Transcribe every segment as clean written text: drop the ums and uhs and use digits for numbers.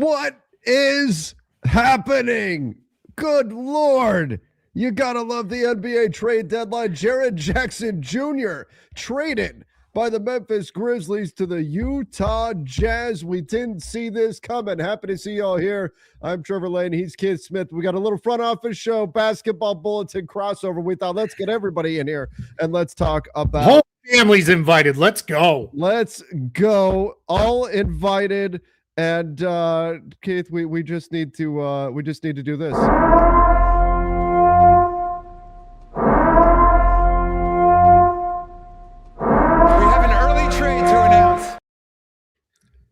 What is happening? Good Lord. You got to love the NBA trade deadline. Jaren Jackson Jr. traded by the Memphis Grizzlies to the Utah Jazz. We didn't see this coming. Happy to see y'all here. I'm Trevor Lane. He's Keith Smith. We got a little front office show, basketball bulletin crossover. We thought, let's get everybody in here and let's talk about. Whole family's invited. Let's go. Let's go. All invited. And Keith, we just need to do this.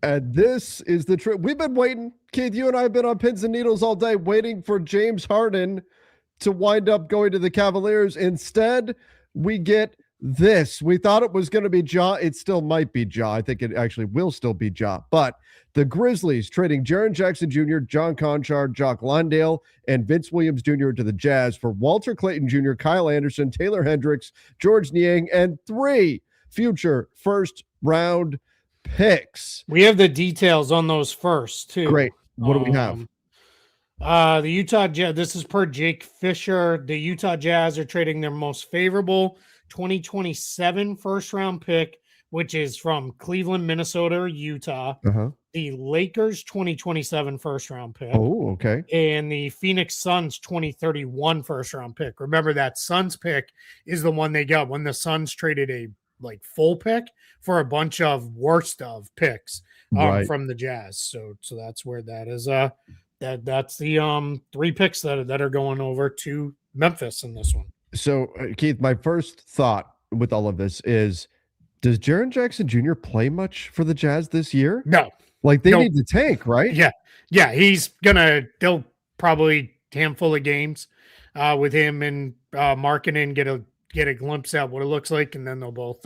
And this is the trip. We've been waiting. Keith, you and I have been on pins and needles all day waiting for James Harden to wind up going to the Cavaliers. Instead, we get this. We thought it was going to be Ja. It still might be Ja. I think it actually will still be Ja. But the Grizzlies trading Jaren Jackson Jr., John Conchar, Jock Landale, and Vince Williams Jr. to the Jazz for Walter Clayton Jr., Kyle Anderson, Taylor Hendricks, George Niang, and 3 future first-round picks. We have the details on those first, too. Great. What do we have? The Utah Jazz, this is per Jake Fisher. The Utah Jazz are trading their most favorable 2027 first-round pick, which is from Cleveland, Minnesota, or Utah. The Lakers 2027 first-round pick. Oh, okay. And the Phoenix Suns 2031 first-round pick. Remember, that Suns pick is the one they got when the Suns traded a full pick for a bunch of worst of picks from the Jazz. So that's where that is. That's the 3 picks that are going over to Memphis in this one. So Keith, my first thought with all of this is, does Jaren Jackson Jr. play much for the Jazz this year? No. They need to tank, right? Yeah. They'll probably handful of games with him and Markkanen get a glimpse at what it looks like, and then they'll both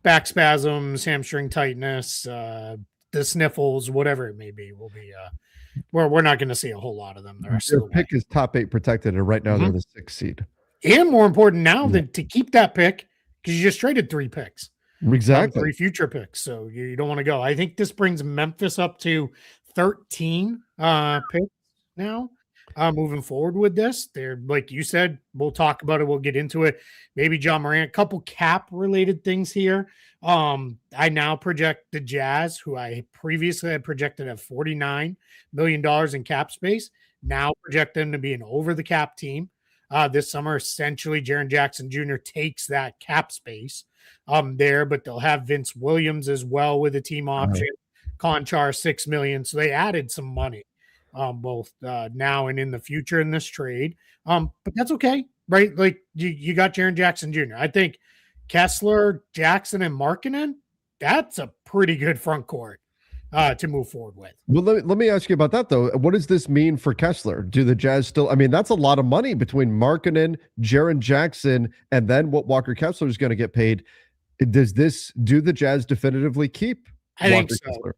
back spasms, hamstring tightness, the sniffles, whatever it may be, will be we're not going to see a whole lot of them. Their pick is top 8 protected, and right now they're the 6th seed. And more important now than to keep that pick, because you just traded 3 picks. Exactly. 3 future picks, so you don't want to go. I think this brings Memphis up to 13 picks now. Moving forward with this, they're, like you said, we'll talk about it. We'll get into it. Maybe John Morant, couple cap related things here. I now project the Jazz, who I previously had projected at $49 million in cap space, now project them to be an over the cap team. This summer, essentially, Jaren Jackson Jr. takes that cap space there, but they'll have Vince Williams as well with a team option. Conchar $6 million. So they added some money. Both now and in the future in this trade. But that's okay, right? Like you got Jaren Jackson Jr. I think Kessler, Jackson, and Markkanen, that's a pretty good front court to move forward with. Well, let me ask you about that, though. What does this mean for Kessler? Do the Jazz still, I mean, that's a lot of money between Markkanen, Jaren Jackson, and then what Walker Kessler is going to get paid. Do the Jazz definitively keep I think so. Kessler?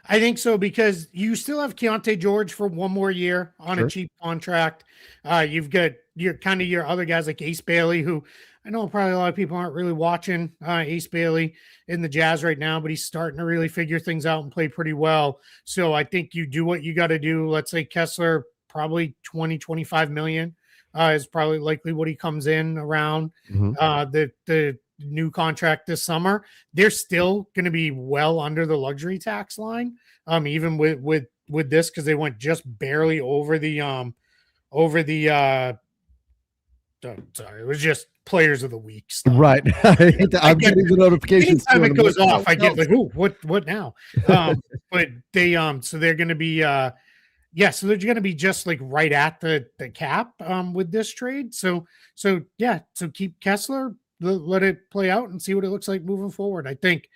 I think so, because you still have Keontae George for one more year on a cheap contract. You've got your other guys like Ace Bailey, who I know probably a lot of people aren't really watching Ace Bailey in the Jazz right now, but he's starting to really figure things out and play pretty well. So I think you do what you got to do. Let's say Kessler, probably 20-25 million is probably likely what he comes in around. The new contract this summer. They're still going to be well under the luxury tax line, even with this, because they went just barely over the sorry, it was just players of the week stuff. Right. I'm getting the notifications. Anytime it goes off, I get like, "Ooh, what now?" But they so they're going to be so they're going to be just like right at the cap with this trade. So keep Kessler. Let it play out and see what it looks like moving forward. I think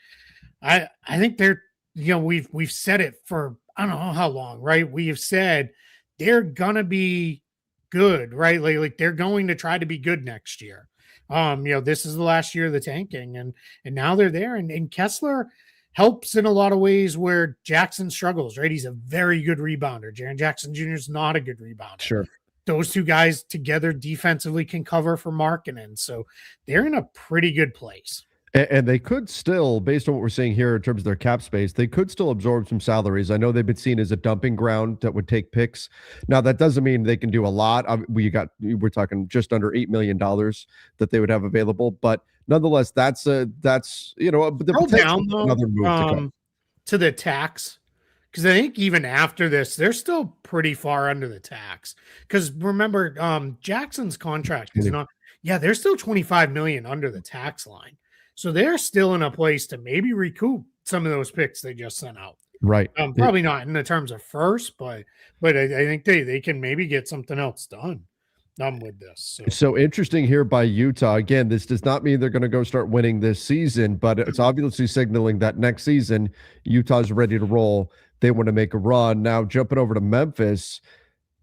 they're, we've said it for I don't know how long, right? We have said they're gonna be good, right? Like they're going to try to be good next year. This is the last year of the tanking, and now they're there. And Kessler helps in a lot of ways where Jackson struggles, right? He's a very good rebounder. Jaren Jackson Jr. is not a good rebounder. Sure. Those two guys together defensively can cover for Markkanen. So they're in a pretty good place. And they could still, based on what we're seeing here in terms of their cap space, they could still absorb some salaries. I know they've been seen as a dumping ground that would take picks. Now, that doesn't mean they can do a lot. We're talking just under $8 million that they would have available, but nonetheless, that's the Scroll potential down for though another move to come. to the tax, because I think even after this, they're still pretty far under the tax. Because remember, Jackson's contract is not. Yeah, they're still 25 million under the tax line. So they're still in a place to maybe recoup some of those picks they just sent out. Right. Probably not in the terms of first, but I think they can maybe get something else done. With this. So interesting here by Utah. Again, this does not mean they're going to go start winning this season, but it's obviously signaling that next season Utah's ready to roll. They want to make a run. Now jumping over to Memphis,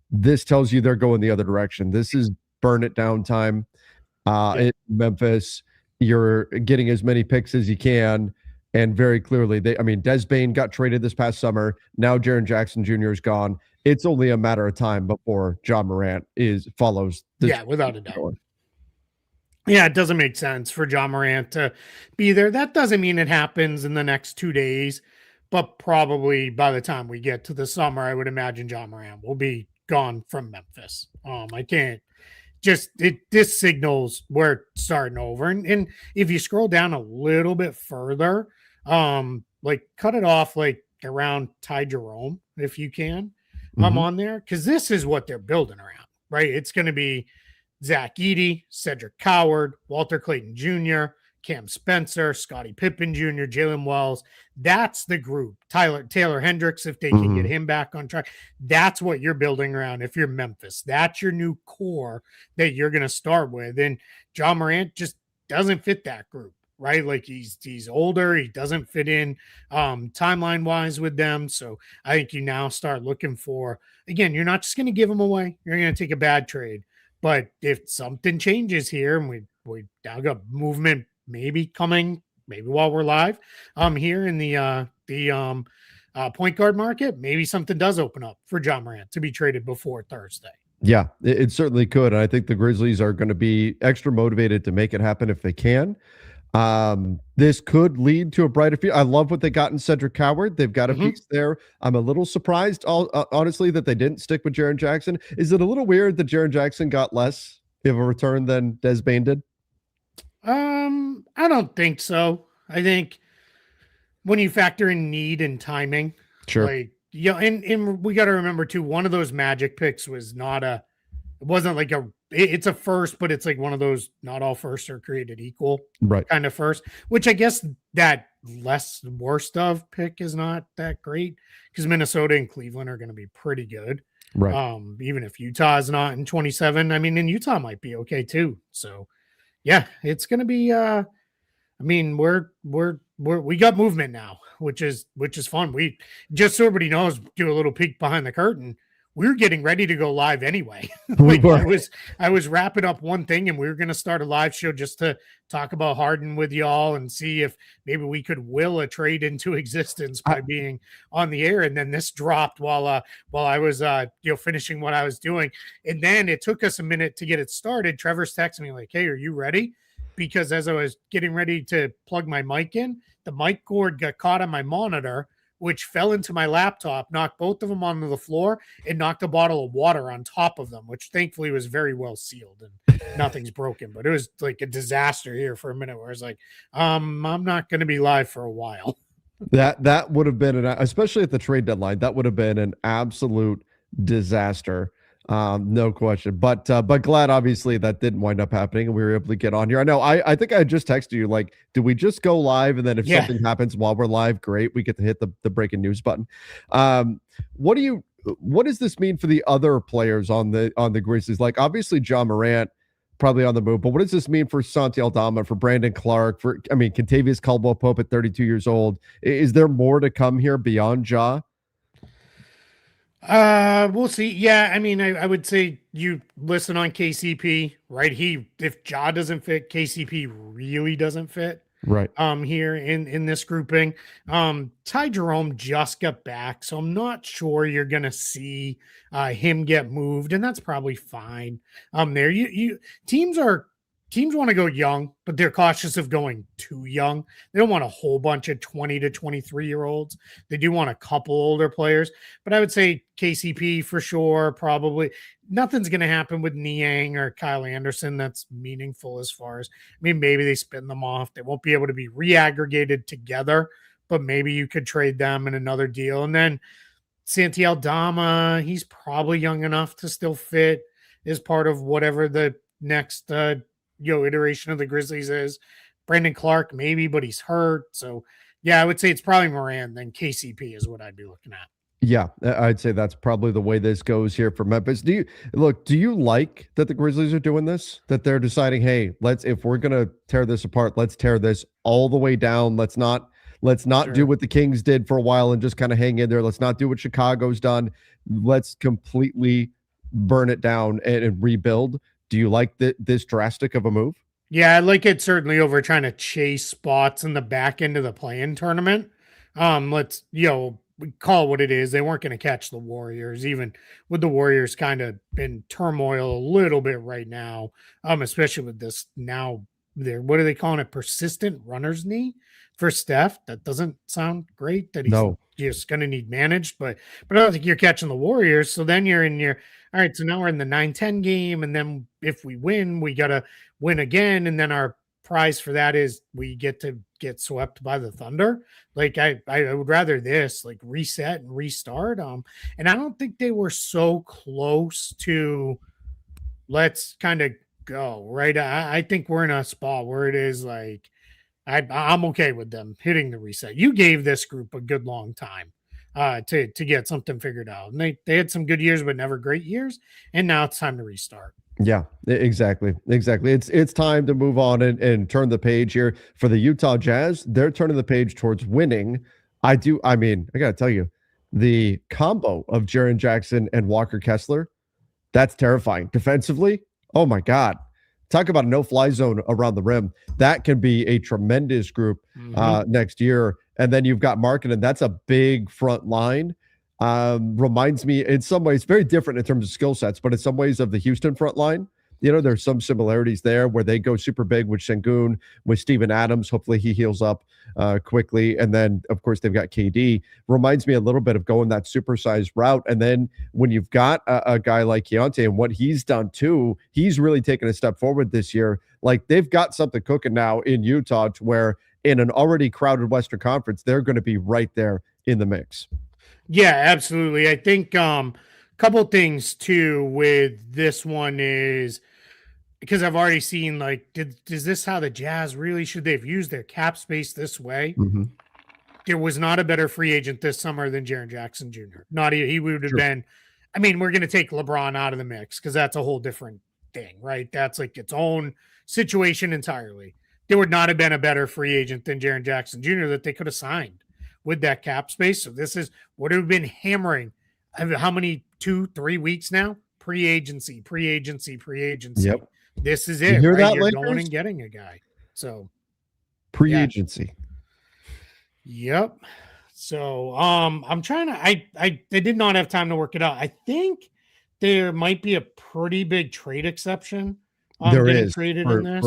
this tells you they're going the other direction. This is burn it down time. In Memphis, you're getting as many picks as you can. And very clearly, Des Bane got traded this past summer. Now Jaren Jackson Jr. is gone. It's only a matter of time before Ja Morant follows. Without a doubt. Yeah, it doesn't make sense for Ja Morant to be there. That doesn't mean it happens in the next 2 days, but probably by the time we get to the summer, I would imagine Ja Morant will be gone from Memphis. I can't. This signals we're starting over. And if you scroll down a little bit further, cut it off around Ty Jerome, if you can, on there, because this is what they're building around, right? It's going to be Zach Edey, Cedric Coward, Walter Clayton Jr., Cam Spencer, Scottie Pippen Jr., Jalen Wells. That's the group. Taylor Hendricks, if they can get him back on track. That's what you're building around if you're Memphis. That's your new core that you're going to start with. And Ja Morant just doesn't fit that group, right? He's older. He doesn't fit in timeline-wise with them. So I think you now start looking for, again, you're not just going to give him away. You're going to take a bad trade. But if something changes here and we now got movement maybe coming, maybe while we're live here in the point guard market, maybe something does open up for Ja Morant to be traded before Thursday. Yeah, it certainly could. And I think the Grizzlies are going to be extra motivated to make it happen if they can. This could lead to a brighter future. I love what they got in Cedric Coward. They've got a piece there. I'm a little surprised, honestly, that they didn't stick with Jaren Jackson. Is it a little weird that Jaren Jackson got less of a return than Des Bane did? I don't think so. I think when you factor in need and timing, sure. And we got to remember too, one of those Magic picks was it's a first, but it's one of those, not all firsts are created equal, right? Kind of first, which I guess that worst of pick is not that great because Minnesota and Cleveland are going to be pretty good. Right. Even if Utah is not in 27, and Utah might be okay too. So yeah, it's going to be, we got movement now, which is fun. We, just so everybody knows, do a little peek behind the curtain. We were getting ready to go live anyway. I was wrapping up one thing and we were going to start a live show just to talk about Harden with y'all and see if maybe we could will a trade into existence by being on the air. And then this dropped while I was, finishing what I was doing. And then it took us a minute to get it started. Trevor's texting me like, "Hey, are you ready?" Because as I was getting ready to plug my mic in, the mic cord got caught on my monitor, which fell into my laptop, knocked both of them onto the floor, and knocked a bottle of water on top of them, which thankfully was very well sealed and nothing's broken. But it was like a disaster here for a minute where I was like, I'm not going to be live for a while. That would have been, especially at the trade deadline, that would have been an absolute disaster. No question. But glad, obviously, that didn't wind up happening and we were able to get on here. I know I think I just texted you, like, do we just go live? And then if something happens while we're live, great. We get to hit the breaking news button. What does this mean for the other players on the Grizzlies? Like, obviously, Ja Morant probably on the move, but what does this mean for Santi Aldama, for Brandon Clark, Kentavious Caldwell-Pope at 32 years old? Is there more to come here beyond Ja? We'll see. Yeah, I would say you listen on KCP, right? If Ja doesn't fit, KCP really doesn't fit. Right. Here in this grouping. Ty Jerome just got back, so I'm not sure you're gonna see him get moved, and that's probably fine. There you teams are teams want to go young, but they're cautious of going too young. They don't want a whole bunch of 20 to 23-year-olds. They do want a couple older players, but I would say KCP for sure. Probably nothing's going to happen with Niang or Kyle Anderson that's meaningful as far as, I mean, maybe they spin them off. They won't be able to be reaggregated together, but maybe you could trade them in another deal. And then Santi Aldama, he's probably young enough to still fit as part of whatever the next iteration of the Grizzlies is. Brandon Clark, maybe, but he's hurt. So yeah, I would say it's probably Moran, then KCP is what I'd be looking at. Yeah, I'd say that's probably the way this goes here for Memphis. Do you like that the Grizzlies are doing this? That they're deciding, hey, if we're gonna tear this apart, let's tear this all the way down. Let's not do what the Kings did for a while and just kind of hang in there. Let's not do what Chicago's done. Let's completely burn it down and rebuild. Do you like this drastic of a move? Yeah, I like it certainly over trying to chase spots in the back end of the play-in tournament. Let's, we call it what it is. They weren't going to catch the Warriors, even with the Warriors kind of in turmoil a little bit right now, especially with this now. What are they calling it? Persistent runner's knee for Steph. That doesn't sound great. That he's just going to need managed, but I don't think you're catching the Warriors. So then you're in your, all right, so now we're in the 9-10 game. And then if we win, we got to win again. And then our prize for that is we get to get swept by the Thunder. Like I would rather this, like reset and restart. And I don't think they were so close to let's kind of go right. I think we're in a spot where it is like I'm okay with them hitting the reset. You gave this group a good long time to get something figured out, and they had some good years but never great years, and now it's time to restart. Yeah, exactly. It's time to move on and turn the page here for the Utah Jazz. They're turning the page towards winning. I gotta tell you, the combo of Jaren Jackson and Walker Kessler, that's terrifying defensively. Oh my God. Talk about a no-fly zone around the rim. That can be a tremendous group next year. And then you've got Markkanen. That's a big front line. Reminds me in some ways, very different in terms of skill sets, but in some ways of the Houston front line. There's some similarities there where they go super big with Sengun, with Steven Adams. Hopefully he heals up quickly. And then, of course, they've got KD. Reminds me a little bit of going that supersized route. And then when you've got a guy like Keontae and what he's done too, he's really taken a step forward this year. Like they've got something cooking now in Utah to where in an already crowded Western Conference, they're going to be right there in the mix. Yeah, absolutely. I think couple things too with this one is because I've already seen is this how the Jazz really should they've used their cap space this way? Mm-hmm. There was not a better free agent this summer than Jaren Jackson Jr. He would have been. I mean, we're going to take LeBron out of the mix because that's a whole different thing, right? That's like its own situation entirely. There would not have been a better free agent than Jaren Jackson Jr. that they could have signed with that cap space. So this is what we've been hammering. How many 2-3 weeks now? Pre-agency. Yep. This is it. You hear right? that, You're Lakers? going and getting a guy. So pre-agency. Yeah. Yep. So I'm trying to I did not have time to work it out. I think there might be a pretty big trade exception there is traded for, in this.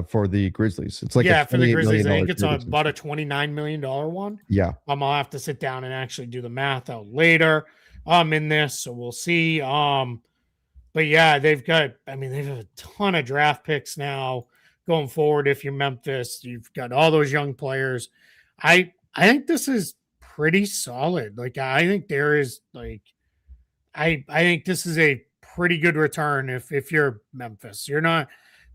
For the Grizzlies. It's like for the Grizzlies, I think it's exception. about a $29 million one. Yeah. I'll have to sit down and actually do the math out later in this. So we'll see. But yeah, they've got a ton of draft picks now going forward. If you're Memphis, you've got all those young players. I think this is pretty solid. Like I think there is I think this is a pretty good return if you're Memphis. You're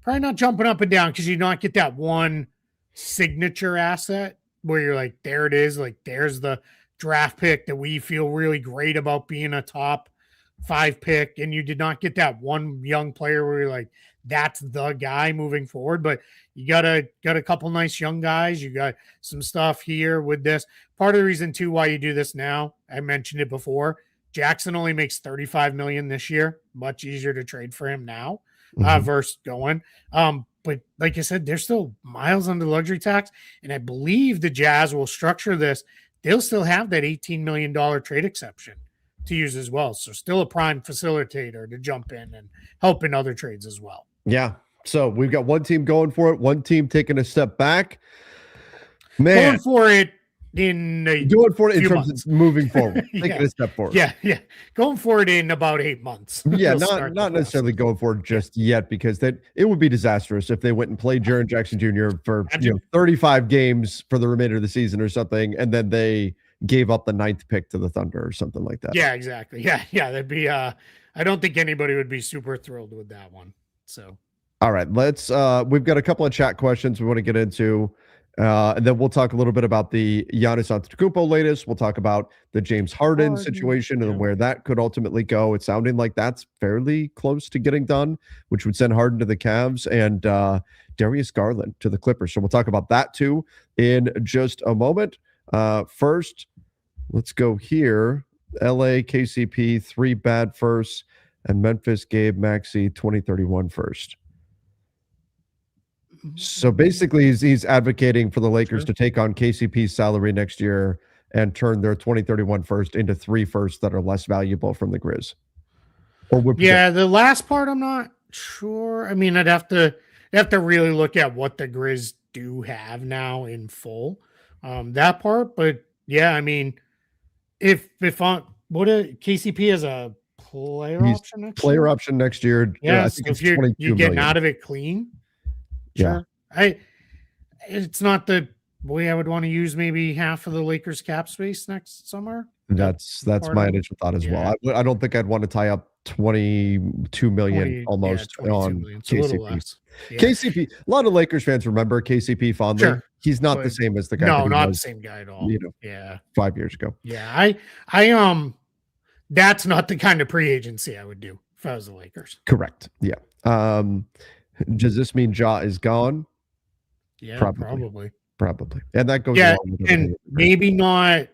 probably not jumping up and down because you not get that one signature asset where you're like, there it is. Like there's the draft pick that we feel really great about being a top 5 pick. And you did not get that one young player where you're like, that's the guy moving forward. But you got a couple nice young guys. You got some stuff here with this. Part of the reason too, why you do this now, I mentioned it before, Jackson only makes $35 million this year. Much easier to trade for him now. Versus going. But like I said, they're still miles under luxury tax. And I believe the Jazz will structure this. They'll still have that $18 million trade exception to use as well. So still a prime facilitator to jump in and help in other trades as well. Yeah. So we've got one team going for it, one team taking a step back. Man, Going for it in terms of moving forward, taking a step forward. Yeah. Going for it in about 8 months. Yeah, not necessarily going for it just yet, because it would be disastrous if they went and played Jaren Jackson Jr. for 35 games for the remainder of the season or something, and then they gave up the 9th pick to the Thunder or something like that. Yeah, exactly. Yeah. That'd be I don't think anybody would be super thrilled with that one. So all right, let's we've got a couple of chat questions we want to get into. And then we'll talk a little bit about the Giannis Antetokounmpo latest. We'll talk about the James Harden situation and where that could ultimately go. It's sounding like that's fairly close to getting done, which would send Harden to the Cavs and Darius Garland to the Clippers. So we'll talk about that too in just a moment. First, let's go here. LA, KCP, 3 bad firsts, and Memphis, Gabe, Maxey, 2031 first. So basically, he's advocating for the Lakers to take on KCP's salary next year and turn their 2031 first into 3 firsts that are less valuable from the Grizz. The last part I'm not sure. I mean, I'd have to really look at what the Grizz do have now in full. That part, but yeah, I mean, if on what a KCP has a player option next year. Yeah, I think so if you're getting out of it clean. Sure. Yeah. It's not the way I would want to use maybe half of the Lakers cap space next summer. That's my initial thought as well. I don't think I'd want to tie up 22 million almost on KCP. Yeah. KCP, a lot of Lakers fans remember KCP fondly. Sure. He's not the same as the guy. No, not the same guy at all. 5 years ago. Yeah. I that's not the kind of free agency I would do if I was the Lakers. Correct. Yeah. Does this mean Ja is gone? Yeah, probably. And that goes along with and maybe not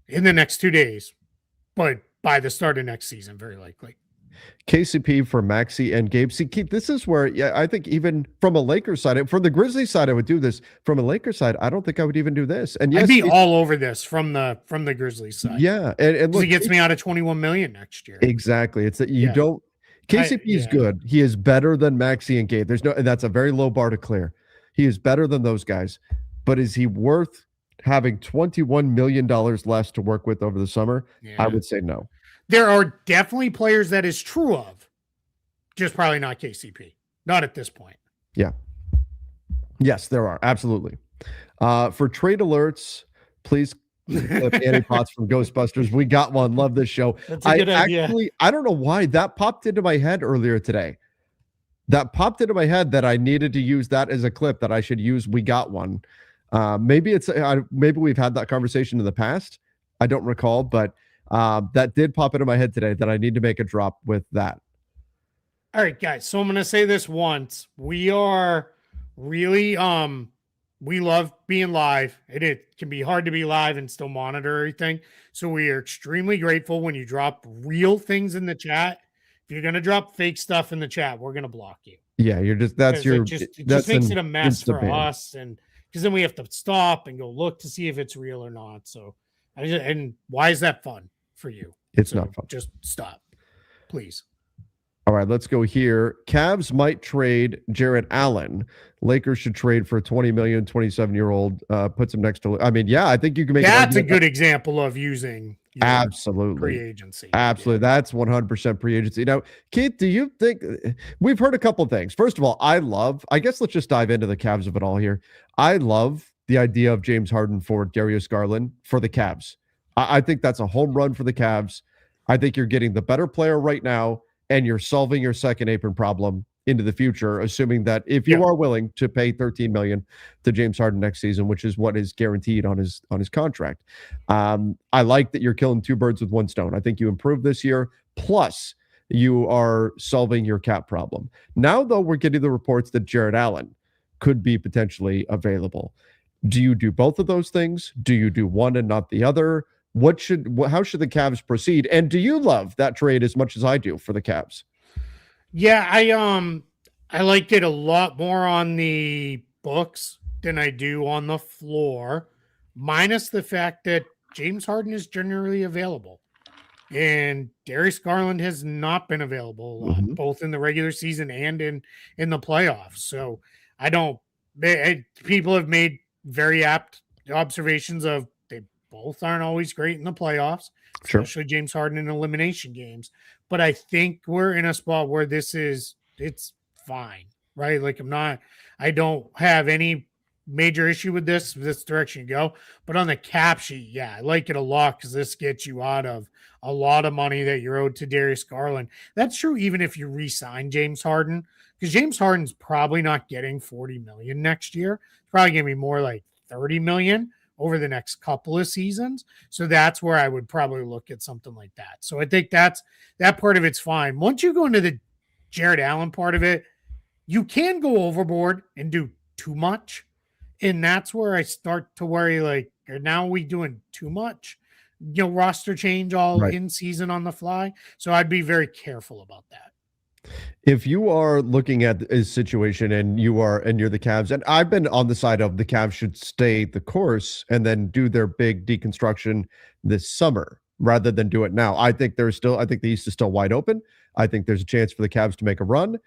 in the next 2 days, but by the start of next season, very likely. KCP for Maxey and Gabe. See, Keith, this is where I think even from a Lakers side, from the Grizzlies side, I would do this. From a Lakers side, I don't think I would even do this. And yes, I'd be all over this from the Grizzlies side. Yeah, and look, it gets me out of 21 million next year. Exactly. It's that you don't. KCP is good. He is better than Maxey and Gabe. And that's a very low bar to clear. He is better than those guys. But is he worth having $21 million less to work with over the summer? Yeah. I would say no. There are definitely players that is true of, just probably not KCP. Not at this point. Yeah. Yes, there are. Absolutely. For trade alerts, please Annie Potts from Ghostbusters. We got one. Love this show. That's a good idea. I don't know why that popped into my head earlier today. That popped into my head that I needed to use that as a clip that I should use. We got one. Maybe we've had that conversation in the past. I don't recall, but that did pop into my head today that I need to make a drop with that. All right, guys. So I'm going to say this once. We are really we love being live. It can be hard to be live and still monitor everything. So we are extremely grateful when you drop real things in the chat. If you're going to drop fake stuff in the chat, we're going to block you. Yeah, it just makes it a mess for us. And because then we have to stop and go look to see if it's real or not. So, and why is that fun for you? It's not fun. Just stop, please. All right, let's go here. Cavs might trade Jarrett Allen. Lakers should trade for a $20 million, 27-year-old. Puts him next to. I mean, yeah, I think you can make. That's a good example of using absolutely free agency. Absolutely, that's 100% free agency. Now, Keith, do you think we've heard a couple of things? First of all, I guess let's just dive into the Cavs of it all here. I love the idea of James Harden for Darius Garland for the Cavs. I think that's a home run for the Cavs. I think you're getting the better player right now, and you're solving your second apron problem into the future, assuming that if you are willing to pay $13 million to James Harden next season, which is what is guaranteed on his contract. I like that you're killing 2 birds with 1 stone. I think you improved this year. Plus, you are solving your cap problem. Now, though, we're getting the reports that Jarrett Allen could be potentially available. Do you do both of those things? Do you do one and not the other? How should the Cavs proceed? And do you love that trade as much as I do for the Cavs? Yeah, I liked it a lot more on the books than I do on the floor, minus the fact that James Harden is generally available. And Darius Garland has not been available a lot, both in the regular season and in the playoffs. So I don't. People have made very apt observations of they both aren't always great in the playoffs, especially James Harden in elimination games. But I think we're in a spot where it's fine, right? Like I don't have any major issue with this direction you go. But on the cap sheet, yeah, I like it a lot because this gets you out of a lot of money that you're owed to Darius Garland. That's true even if you re-sign James Harden, because James Harden's probably not getting 40 million next year. It's probably gonna be more like 30 million over the next couple of seasons. So that's where I would probably look at something like that. So I think that part of it's fine. Once you go into the Jared Allen part of it, you can go overboard and do too much. And that's where I start to worry, like, now are we doing too much? Roster change all in season on the fly. So I'd be very careful about that. If you are looking at a situation and you're the Cavs, and I've been on the side of the Cavs should stay the course and then do their big deconstruction this summer rather than do it now. I think the East is still wide open. I think there's a chance for the Cavs to make a run.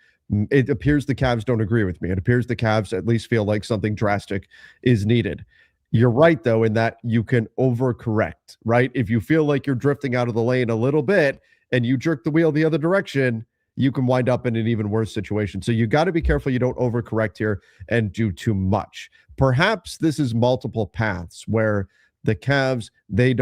It appears the Cavs don't agree with me. It appears the Cavs at least feel like something drastic is needed. You're right, though, in that you can overcorrect, right? If you feel like you're drifting out of the lane a little bit and you jerk the wheel the other direction, you can wind up in an even worse situation. So you got to be careful you don't overcorrect here and do too much. Perhaps this is multiple paths where the Cavs, maybe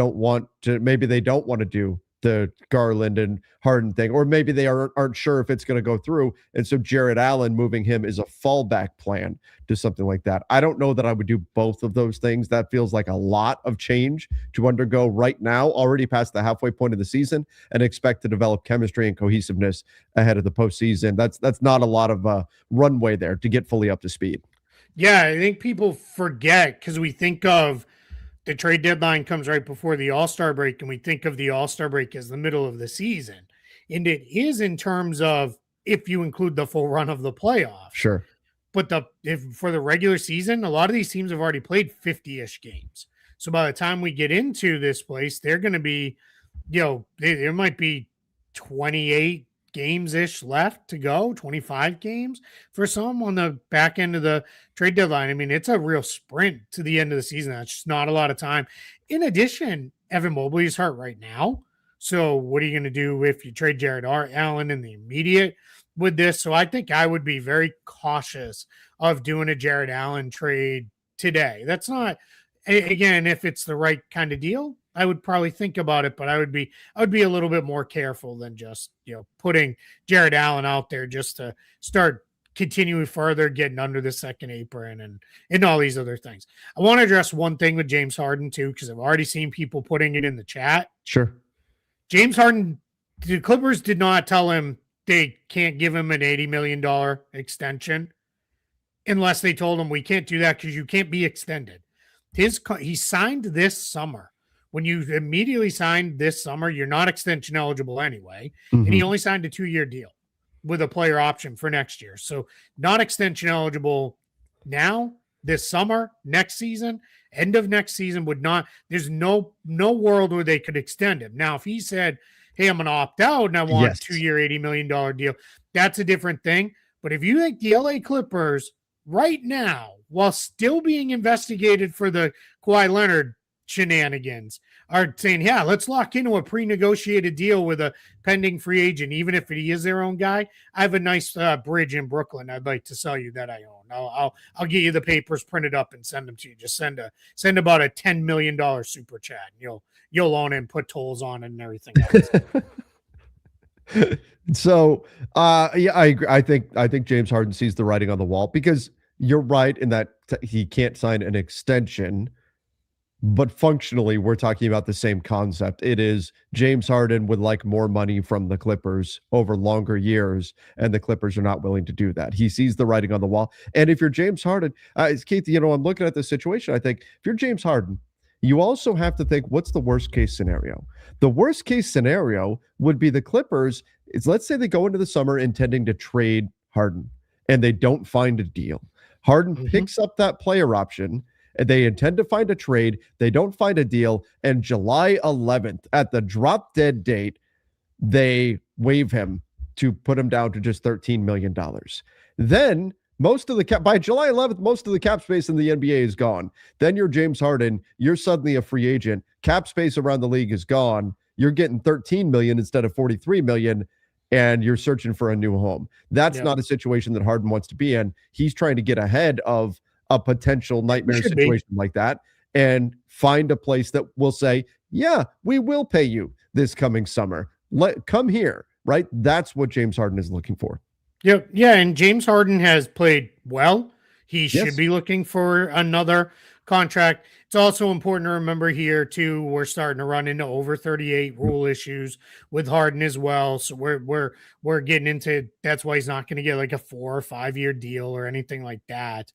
they don't want to do the Garland and Harden thing, or maybe they aren't sure if it's going to go through. And so Jared Allen moving him is a fallback plan to something like that. I don't know that I would do both of those things. That feels like a lot of change to undergo right now, already past the halfway point of the season, and expect to develop chemistry and cohesiveness ahead of the postseason. That's not a lot of runway there to get fully up to speed. Yeah, I think people forget because we think of the trade deadline comes right before the All-Star break, and we think of the All-Star break as the middle of the season. And it is in terms of if you include the full run of the playoffs. Sure. But for the regular season, a lot of these teams have already played 50-ish games. So by the time we get into this place, they're going to be, there might be 28 games-ish left to go, 25 games for some on the back end of the trade deadline. I mean, it's a real sprint to the end of the season. That's just not a lot of time. In addition, Evan Mobley is hurt right now. So what are you going to do if you trade Jared Allen in the immediate with this? So I think I would be very cautious of doing a Jared Allen trade today. That's not, again, if it's the right kind of deal, I would probably think about it, but I would be a little bit more careful than just, putting Jared Allen out there just to start continuing further, getting under the second apron and all these other things. I want to address one thing with James Harden too, because I've already seen people putting it in the chat. Sure. James Harden, the Clippers did not tell him they can't give him an $80 million extension unless they told him we can't do that because you can't be extended. He signed this summer. When you immediately signed this summer, you're not extension eligible anyway. Mm-hmm. And he only signed a 2-year deal with a player option for next year. So not extension eligible now, this summer, next season, end of next season would not, there's no world where they could extend him. Now, if he said, hey, I'm going to opt out and I want a 2-year, $80 million deal, that's a different thing. But if you think the LA Clippers right now, while still being investigated for the Kawhi Leonard shenanigans, are saying, yeah, let's lock into a pre-negotiated deal with a pending free agent, even if he is their own guy. I have a nice bridge in Brooklyn I'd like to sell you that I own. I'll get you the papers printed up and send them to you. Just send about a $10 million super chat. And you'll own it and put tolls on it and everything else. So yeah, I agree. I think James Harden sees the writing on the wall, because you're right in that he can't sign an extension. But functionally, we're talking about the same concept. It is James Harden would like more money from the Clippers over longer years, and the Clippers are not willing to do that. He sees the writing on the wall. And if you're James Harden, Keith, I'm looking at this situation. I think if you're James Harden, you also have to think, what's the worst case scenario? The worst case scenario would be the Clippers. Let's say they go into the summer intending to trade Harden, and they don't find a deal. Harden picks up that player option They intend to find a trade. They don't find a deal. And July 11th, at the drop dead date, they waive him to put him down to just $13 million. Then most of the cap by July 11th, most of the cap space in the NBA is gone. Then you're James Harden. You're suddenly a free agent. Cap space around the league is gone. You're getting 13 million instead of 43 million, and you're searching for a new home. That's not a situation that Harden wants to be in. He's trying to get ahead of a potential nightmare situation like that and find a place that will say, yeah, we will pay you this coming summer. Come here, right? That's what James Harden is looking for. Yeah, and James Harden has played well. He should be looking for another contract. It's also important to remember here too, we're starting to run into over 38 rule issues with Harden as well. So we're getting into, that's why he's not going to get like a 4 or 5 year deal or anything like that.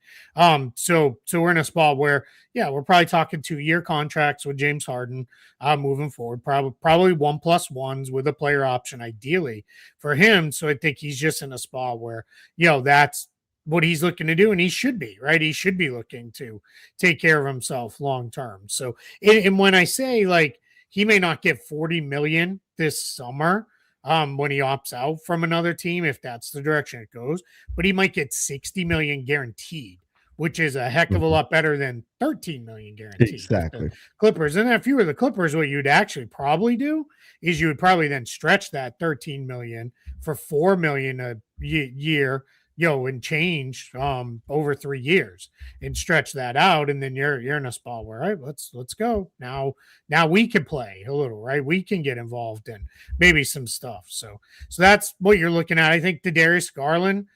So we're in a spot where, we're probably talking 2-year contracts with James Harden moving forward, probably 1+1s with a player option ideally for him. So I think he's just in a spot where, that's what he's looking to do, and he should be, right? He should be looking to take care of himself long term. So, and when I say like he may not get 40 million this summer when he opts out from another team, if that's the direction it goes, but he might get 60 million guaranteed, which is a heck of a lot better than 13 million guaranteed. Exactly. Clippers. And if you were the Clippers, what you'd actually probably do is you would probably then stretch that 13 million for 4 million a year, and change over 3 years and stretch that out, and then you're in a spot where, all right, let's go now we can play a little, right? We can get involved in maybe some stuff. So that's what you're looking at. I think the Darius Garland,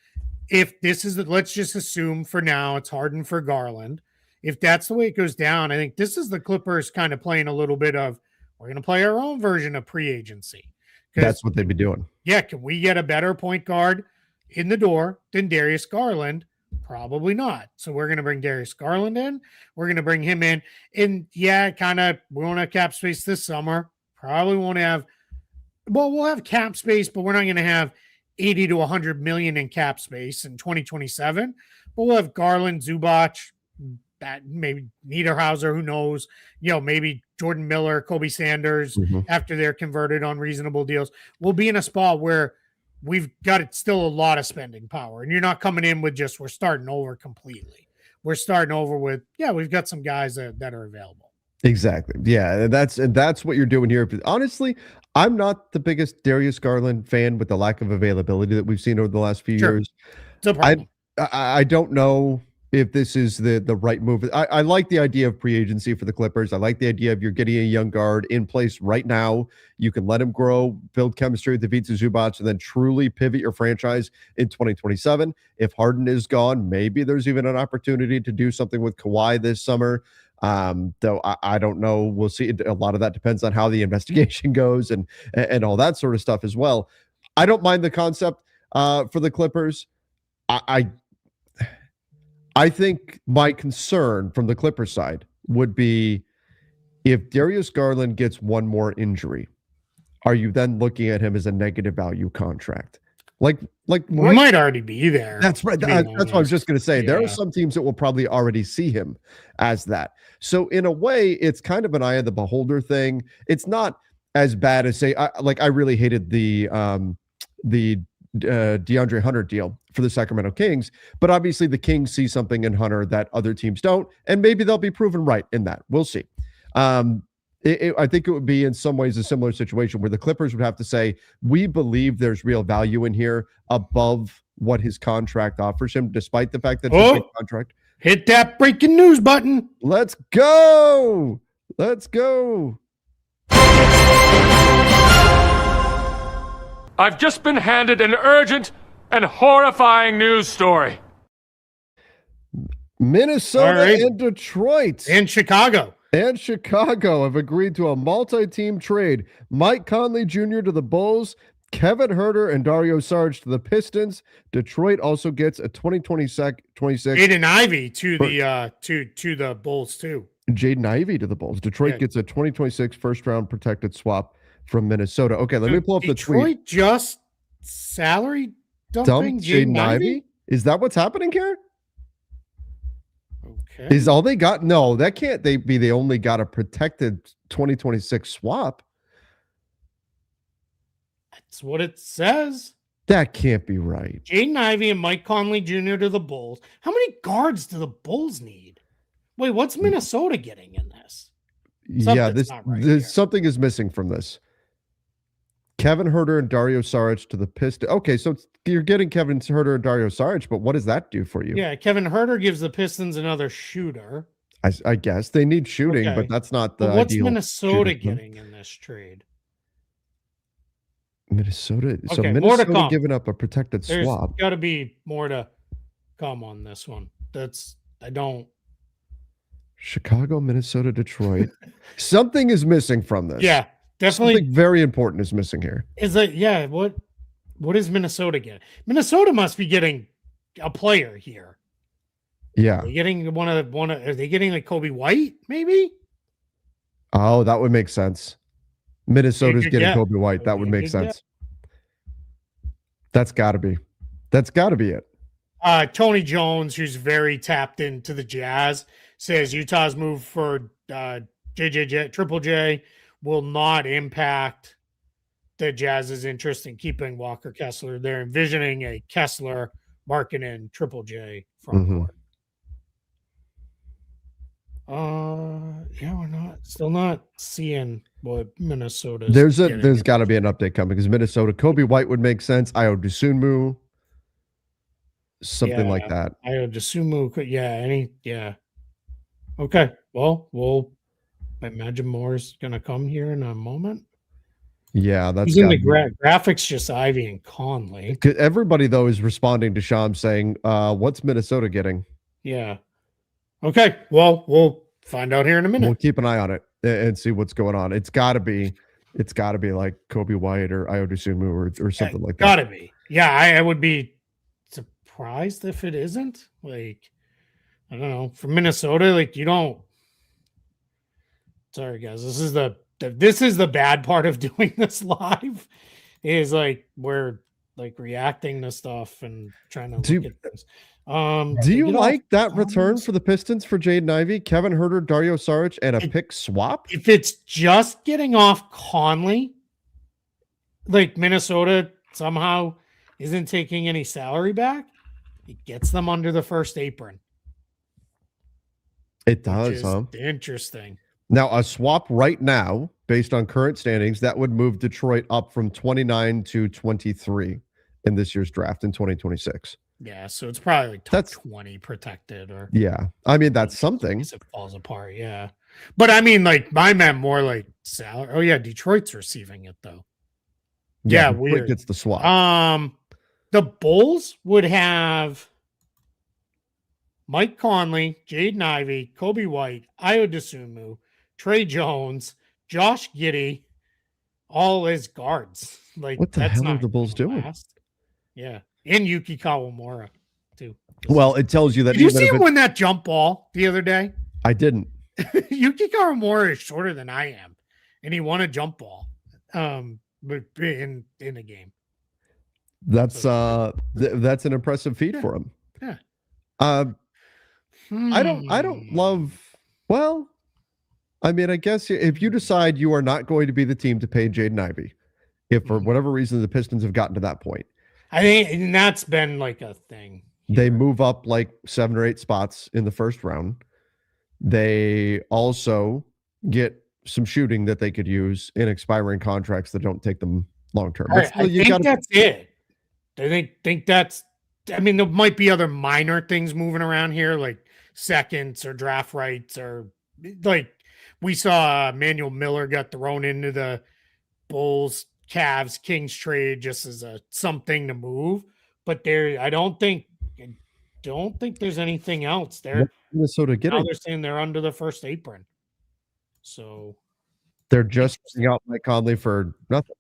if this is let's just assume for now it's Harden for Garland. If that's the way it goes down, I think this is the Clippers kind of playing a little bit of, we're going to play our own version of pre-agency. That's what they'd be doing. Yeah. Can we get a better point guard in the door than Darius Garland? Probably not. So we're going to bring Darius Garland in. We're going to bring him in. And we won't have cap space this summer. Probably won't have, we'll have cap space, but we're not going to have 80 to 100 million in cap space in 2027. But we'll have Garland, Zubac, that maybe Niederhauser, who knows, maybe Jordan Miller, Kobe Sanders, after they're converted on reasonable deals. We'll be in a spot where we've got still a lot of spending power, and you're not coming in with just, we're starting over completely. We're starting over with, we've got some guys that are available. Exactly. Yeah. And that's what you're doing here. Honestly, I'm not the biggest Darius Garland fan with the lack of availability that we've seen over the last few years. It's a problem. I don't know if this is the right move. I like the idea of pre-agency for the Clippers. I like the idea of you're getting a young guard in place right now. You can let him grow, build chemistry with Ivica Zubac, and then truly pivot your franchise in 2027. If Harden is gone, maybe there's even an opportunity to do something with Kawhi this summer. Though I don't know. We'll see. A lot of that depends on how the investigation goes and all that sort of stuff as well. I don't mind the concept for the Clippers. I think my concern from the Clippers side would be if Darius Garland gets one more injury, are you then looking at him as a negative value contract? Like we might already be there. That's right. That's what I was just going to say. There are some teams that will probably already see him as that. So in a way, it's kind of an eye of the beholder thing. It's not as bad as, say, I really hated the DeAndre Hunter deal for the Sacramento Kings, but obviously the Kings see something in Hunter that other teams don't, and maybe they'll be proven right in that. We'll see. I think it would be in some ways a similar situation where the Clippers would have to say, we believe there's real value in here above what his contract offers him, despite the fact that it's a big contract. Hit that breaking news button. Let's go. I've just been handed an urgent and horrifying news story. Minnesota and Detroit and Chicago have agreed to a multi-team trade. Mike Conley Jr. to the Bulls, Kevin Huerter and Dario Saric to the Pistons. Detroit also gets a 2026 Jaden Ivey to the Bulls too. Jaden Ivey to the Bulls. Detroit gets a 2026 first-round protected swap from Minnesota. Okay, let me pull up the tweet. Detroit just salary dumping Jaden Ivey? Is that what's happening here? Okay. Is all they got? No, that can't they be. They only got a protected 2026 swap. That's what it says. That can't be right. Jaden Ivey and Mike Conley Jr. to the Bulls. How many guards do the Bulls need? Wait, what's Minnesota getting in this? Yeah, Something's not right this here. something is missing from this. Kevin Huerter and Dario Saric to the Pistons. Okay, so you're getting Kevin Huerter and Dario Saric, but what does that do for you? Yeah, Kevin Huerter gives the Pistons another shooter. I guess they need shooting, Okay. but that's not the But what's ideal Minnesota shooting, huh? getting in this trade? Minnesota. So Okay, more to Minnesota come. giving up a protected There's swap. got to be more to come on this one. I don't. Chicago, Minnesota, Detroit. Something is missing from this. Yeah, definitely. Something very important is missing here. Is that what is Minnesota getting? Minnesota must be getting a player here. Yeah. Are they getting are they getting like Kobe White, maybe? Oh, that would make sense. Minnesota's Good getting get. Kobe White. That would make sense. That's got to be. That's got to be it. Tony Jones, who's very tapped into the Jazz, says Utah's move for Triple J will not impact the Jazz's interest in keeping Walker Kessler. They're envisioning a Kessler, Markkanen, Triple J front court. Yeah, we're still not seeing what Minnesota's There's got to be an update coming because Minnesota, Kobe White would make sense. Ayo Dosunmu, something like that. Ayo Dosunmu could, yeah. Okay, well, I imagine more is gonna come here in a moment. Yeah, that's using the graphics, just Ivy and Conley. Everybody though is responding to Sham saying, "What's Minnesota getting?" Yeah. Okay. Well, we'll find out here in a minute. We'll keep an eye on it and see what's going on. It's got to be like Kobe White or Ayo Dosunmu or something like that. Got to be. Yeah, I would be surprised if it isn't. Like, I don't know. For Minnesota, like you don't. Sorry, guys. This is the bad part of doing this live. Is like we're like reacting to stuff and trying to look at things. Do you like that return for the Pistons for Jaden Ivey, Kevin Huerter, Dario Saric, and a pick swap? If it's just getting off Conley, like Minnesota somehow isn't taking any salary back, it gets them under the first apron. It does, huh? Interesting. Now, a swap right now, based on current standings, that would move Detroit up from 29 to 23 in this year's draft in 2026. Yeah, so it's probably like top 20 protected, or I mean that's something. It falls apart, yeah. But I mean, like I meant more like salary. Oh yeah, Detroit's receiving it though. Yeah, weird. Gets the swap. The Bulls would have Mike Conley, Jaden Ivey, Kobe White, Ayo Dosunmu, Trey Jones, Josh Giddey, all as guards. Like what the hell are the Bulls doing? Yeah. And Yuki Kawamura, too. Well, it tells you that. Did you see him win that jump ball the other day? I didn't. Yuki Kawamura is shorter than I am, and he won a jump ball but in a game. That's that's an impressive feat for him. Yeah. I don't love. Well, I mean, I guess if you decide you are not going to be the team to pay Jaden Ivey, if for whatever reason the Pistons have gotten to that point. I think and that's been like a thing. They move up like 7 or 8 spots in the first round. They also get some shooting that they could use in expiring contracts that don't take them long term. I think that's it. I think that's. I mean, there might be other minor things moving around here, like seconds or draft rights, or like we saw Manuel Miller got thrown into the Bulls, Cavs, Kings trade just as a something to move, but I don't think there's anything else there. Minnesota getting? Now they're saying they're under the first apron, so they're just putting out Mike Conley for nothing.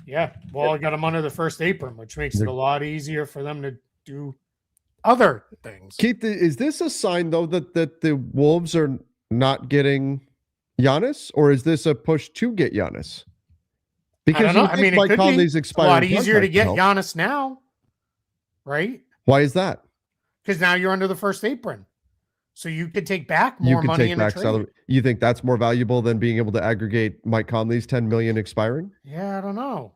Yeah, well, I got them under the first apron, which makes it a lot easier for them to do other things. Keith, is this a sign though that the Wolves are not getting Giannis, or is this a push to get Giannis? Because I don't know. I mean, Mike Conley's expired. A lot easier to get Giannis now, right? Why is that? because now you're under the first apron. So you could take back You more can money take in a back trade. salary. You think that's more valuable than being able to aggregate Mike Conley's 10 million expiring? Yeah, I don't know.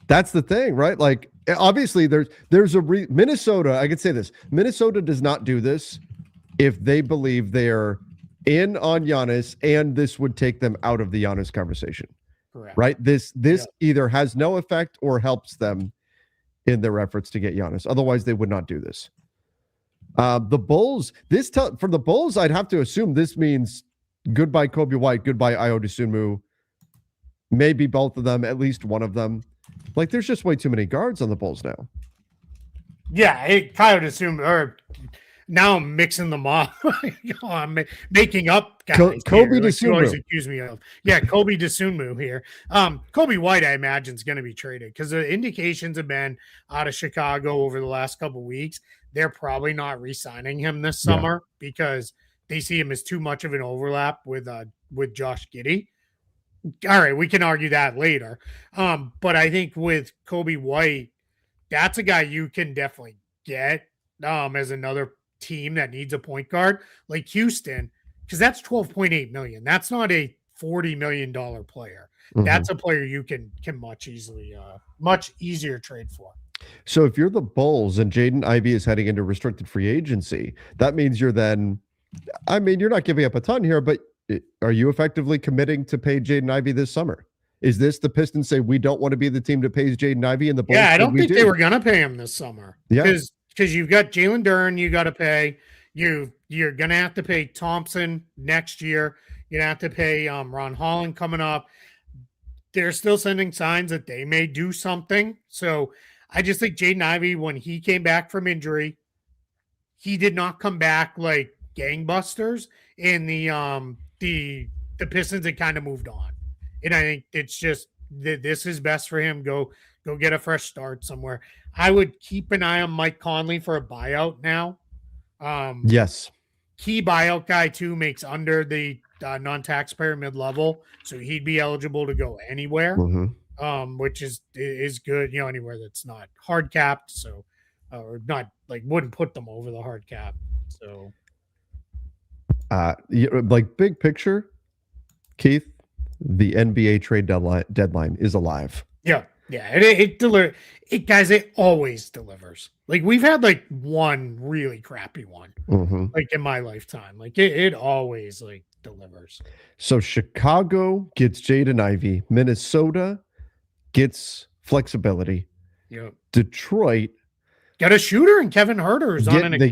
That's the thing, right? Like, obviously, there's a Minnesota. I could say this: Minnesota does not do this if they believe they're in on Giannis, and this would take them out of the Giannis conversation. Correct. Right? This either has no effect or helps them in their efforts to get Giannis. Otherwise, they would not do this. The Bulls. For the Bulls, I'd have to assume this means goodbye Kobe White, goodbye Ayo Dosunmu. Maybe both of them, at least one of them. Like, there's just way too many guards on the Bulls now. Yeah, Kyle Dosunmu, or now I'm mixing them up. I'm making up guys. Kobe Dosunmu. You always Dosunmu. accuse me of. Yeah, Kobe Dosunmu here. Kobe White, I imagine, is going to be traded because the indications have been out of Chicago over the last couple of weeks. They're probably not re-signing him this summer because they see him as too much of an overlap with Josh Giddey. All right, we can argue that later. But I think with Kobe White, that's a guy you can definitely get as another team that needs a point guard like Houston, because that's $12.8 million. That's not a $40 million player. Mm-hmm. That's a player you can much easier trade for. So if you're the Bulls and Jaden Ivey is heading into restricted free agency, that means you're not giving up a ton here, but are you effectively committing to pay Jaden Ivey this summer? Is this the Pistons say we don't want to be the team to pay Jaden Ivey and the Bulls? Yeah, I don't think they were going to pay him this summer. Yeah. Because you've got Jalen Duren, you got to pay. You're going to have to pay Thompson next year. You're going to have to pay Ron Holland coming up. They're still sending signs that they may do something. So I just think Jaden Ivey, when he came back from injury, he did not come back like gangbusters. And the Pistons had kind of moved on. And I think it's just this is best for him. Go get a fresh start somewhere. I would keep an eye on Mike Conley for a buyout now. Yes. Key buyout guy too, makes under the non-taxpayer mid-level, so he'd be eligible to go anywhere, which is good. Anywhere that's not hard capped, so or not like wouldn't put them over the hard cap. So, like big picture, Keith, the NBA trade deadline is alive. Yeah, it delivers. It always delivers. Like we've had like one really crappy one, like in my lifetime. Like it always like delivers. So Chicago gets Jaden Ivey, Minnesota gets flexibility. Yep. Detroit got a shooter and Kevin Herter is on an they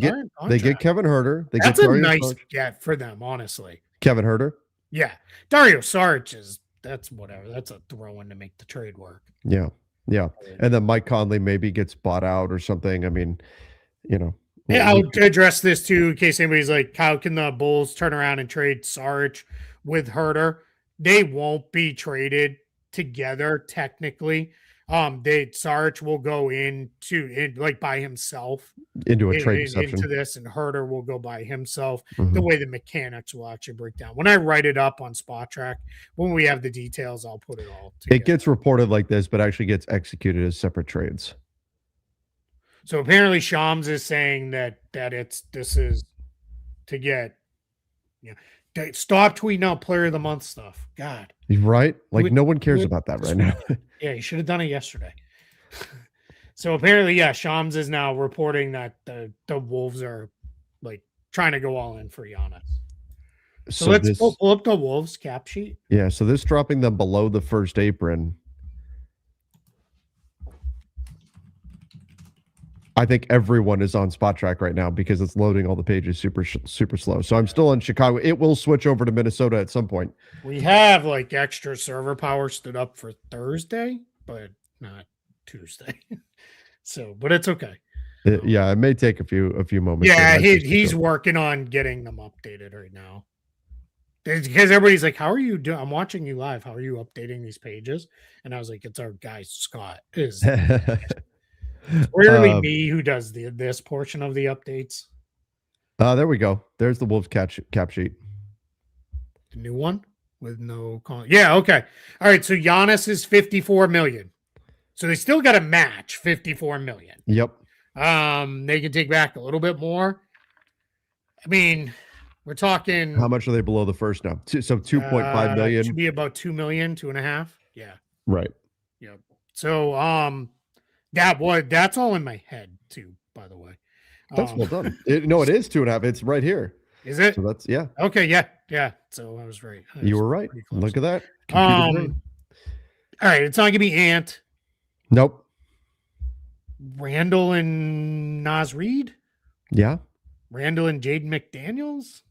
get Kevin Herter. That's a nice get for them, honestly. Kevin Herter. Yeah, Dario Saric that's whatever. That's a throw in to make the trade work. Yeah. And then Mike Conley maybe gets bought out or something. I mean, Yeah, I'll address this too in case anybody's like, how can the Bulls turn around and trade Saric with Herter? They won't be traded together technically. Saric will go by himself into a trade exception into this, and Herter will go by himself. The way the mechanics will actually break down. When I write it up on Spot Track, when we have the details, I'll put it all together. It gets reported like this, but actually gets executed as separate trades. So apparently Shams is saying that this is to get stop tweeting out player of the month stuff. God. Right? Like no one cares about that right now. Yeah, you should have done it yesterday. So apparently, Shams is now reporting that the Wolves are like trying to go all in for Giannis. So let's pull up the Wolves cap sheet. Yeah, so this dropping them below the first apron. I think everyone is on Spot Track right now because it's loading all the pages super slow. So I'm still in Chicago. It will switch over to Minnesota at some point. We have like extra server power stood up for Thursday, but not Tuesday. But it's okay. It may take a few moments. Yeah, he's working on getting them updated right now. Because everybody's like, how are you doing? I'm watching you live. How are you updating these pages? And I was like, it's our guy Scott. It's rarely me who does this portion of the updates. There we go. There's the Wolves cap sheet. The new one with no yeah, okay. All right, so Giannis is $54 million. So they still got to match $54 million. Yep. They can take back a little bit more. I mean, we're talking How much are they below the first now? So 2.5 Should million. be about 2 million, 2.5. Yeah. Right. Yep. So that's all in my head too, by the way. That's well done. It is 2.5. It's right here. Is it? So that's Okay, yeah. So I was right. You were right. Look at that. All right, it's not gonna be Ant. Nope. Randall and Naz Reid? Yeah. Randall and Jaden McDaniels?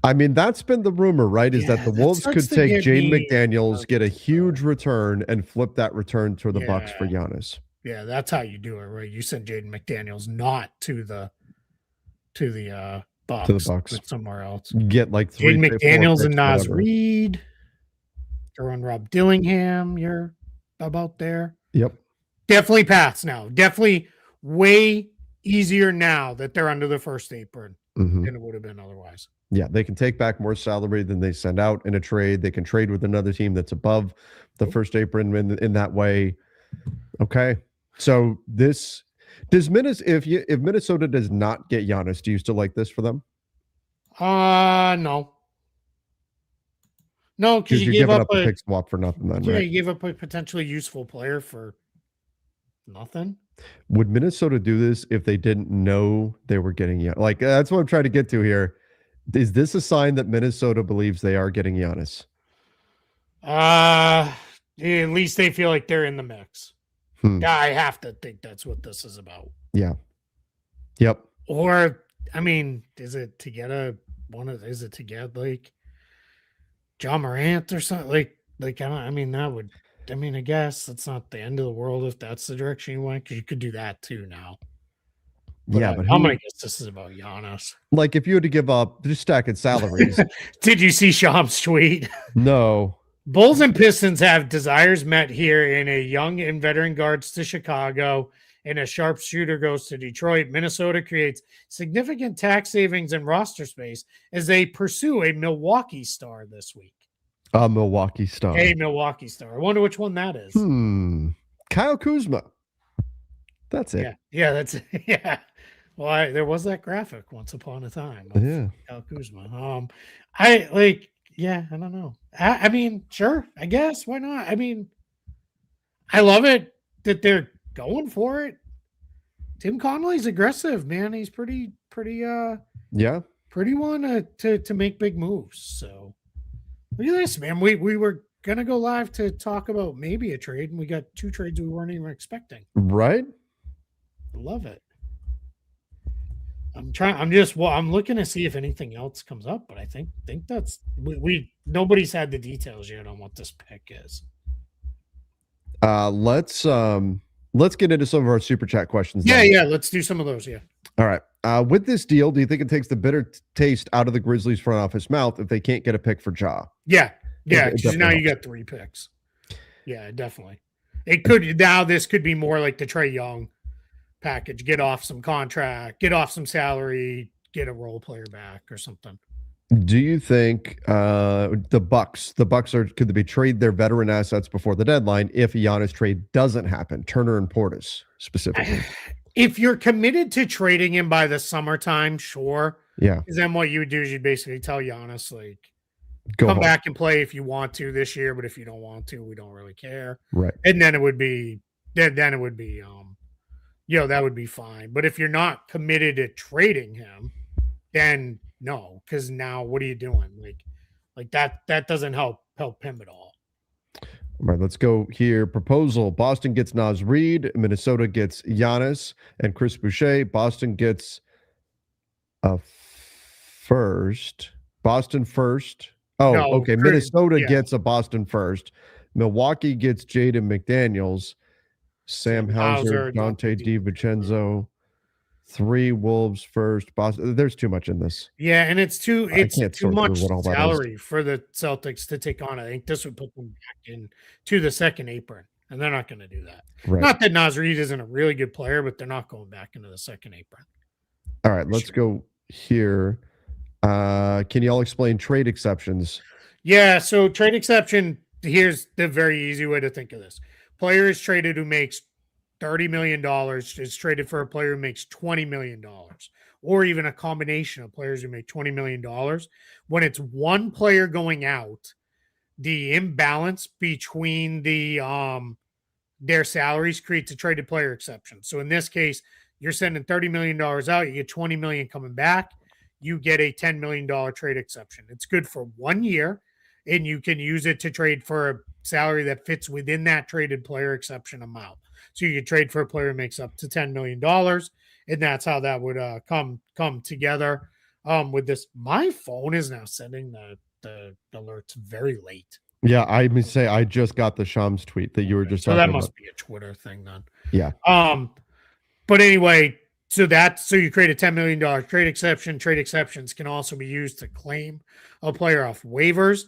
I mean, that's been the rumor, right? Is that the Wolves could take Jaden McDaniels, get a huge return, and flip that return to the Bucks for Giannis. Yeah, that's how you do it, right? You send Jaden McDaniels not to the Bucks, but somewhere else. Get like 3 Jaden McDaniels and Naz Reid. Throw in Rob Dillingham. You're about there. Yep. Definitely paths now. Definitely way easier now that they're under the first apron than it would have been otherwise. Yeah, they can take back more salary than they send out in a trade. They can trade with another team that's above the first apron in that way. Okay. So this does Minnesota, if Minnesota does not get Giannis, do you still like this for them? No. No, because you gave up a pick swap for nothing then, right? You gave up a potentially useful player for nothing. Would Minnesota do this if they didn't know they were getting Giannis? Like, that's what I'm trying to get to here. Is this a sign that Minnesota believes they are getting Giannis? At least they feel like they're in the mix. I have to think that's what this is about. Yeah. Yep. Or, I mean, is it to get like John Morant or something? I guess it's not the end of the world if that's the direction you went, because you could do that too now. But I'm gonna guess this is about Giannis. Like, if you had to give up, just stacking salaries. Did you see Sham's tweet? No. Bulls and Pistons have desires met here in a young and veteran guards to Chicago, and a sharpshooter goes to Detroit. Minnesota creates significant tax savings and roster space as they pursue a Milwaukee star this week. A Milwaukee star. A Milwaukee star. I wonder which one that is. Kyle Kuzma. That's it. Yeah, that's it. Yeah. Well, there was that graphic once upon a time. Kyle Kuzma. I don't know. I mean, sure, I guess. Why not? I mean, I love it that they're going for it. Tim Connolly's aggressive, man. He's pretty one to make big moves. So look at this, man. We were gonna go live to talk about maybe a trade, and we got 2 trades we weren't even expecting. Right? I love it. I'm looking to see if anything else comes up, but I think that's nobody's had the details yet on what this pick is. Let's get into some of our super chat questions. Yeah, let's do some of those. Yeah. All right. With this deal, do you think it takes the bitter taste out of the Grizzlies front office mouth if they can't get a pick for Ja? Yeah. Because now you got 3 picks. Yeah, definitely. This could be more like the Trae Young package. Get off some contract, get off some salary, get a role player back or something. Do you think the Bucks could they trade their veteran assets before the deadline if a Giannis trade doesn't happen? Turner and Portis specifically. If you're committed to trading him by the summertime, sure. Yeah. Because then what you would do is you'd basically tell Giannis, like, come back and play if you want to this year, but if you don't want to, we don't really care. Right. And then it would be that would be fine. But if you're not committed to trading him, then no, because now what are you doing? Like that doesn't help him at all. All right, let's go here. Proposal: Boston gets Naz Reid, Minnesota gets Giannis and Chris Boucher. Boston gets a first. Boston first. Oh, no, okay. Minnesota gets a Boston first. Milwaukee gets Jaden McDaniels. Sam Hauser, Dante DiVincenzo, 3 Wolves first. Boston. There's too much in this. Yeah, and it's too much salary for the Celtics to take on. I think this would put them back into the second apron, and they're not going to do that. Right. Not that Naz Reid isn't a really good player, but they're not going back into the second apron. All right, let's go here. Can you all explain trade exceptions? Yeah, so trade exception, here's the very easy way to think of this. Player is traded who makes $30 million is traded for a player who makes $20 million, or even a combination of players who make $20 million, when it's one player going out, the imbalance between their salaries creates a traded player exception. So in this case, you're sending $30 million out, you get $20 million coming back, you get a $10 million trade exception. It's good for 1 year, and you can use it to trade for a salary that fits within that traded player exception amount. So you can trade for a player who makes up to $10 million, and that's how that would come together with this. My phone is now sending the alerts very late. Yeah, I would say I just got the Shams tweet that you were just so talking that must about. be a Twitter thing then. Yeah. But anyway, so you create a $10 million trade exception. Trade exceptions can also be used to claim a player off waivers.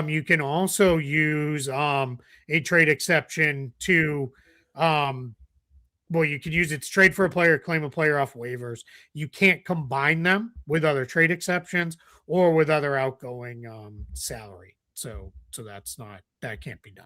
You can also use a trade exception to you can use it to trade for a player, claim a player off waivers. You can't combine them with other trade exceptions or with other outgoing salary. So that can't be done.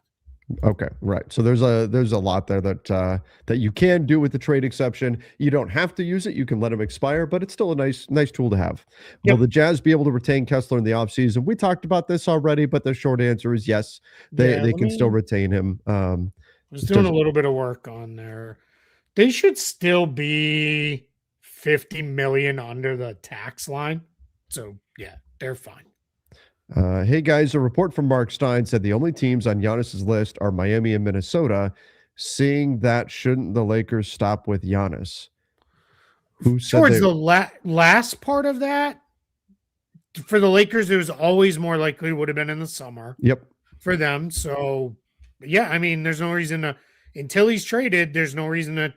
Okay, right. So there's a lot there that you can do with the trade exception. You don't have to use it. You can let them expire, but it's still a nice tool to have. Yep. Will the Jazz be able to retain Kessler in the offseason? We talked about this already, but the short answer is yes. They can still retain him. I was doing a little bit of work on there. They should still be $50 million under the tax line. So yeah, they're fine. Hey guys, a report from Mark Stein said the only teams on Giannis's list are Miami and Minnesota. Seeing that, shouldn't the Lakers stop with Giannis? Who said towards the last part of that? For the Lakers, it was always more likely would have been in the summer. Yep. For them, so yeah, I mean, there's no reason to until he's traded. There's no reason to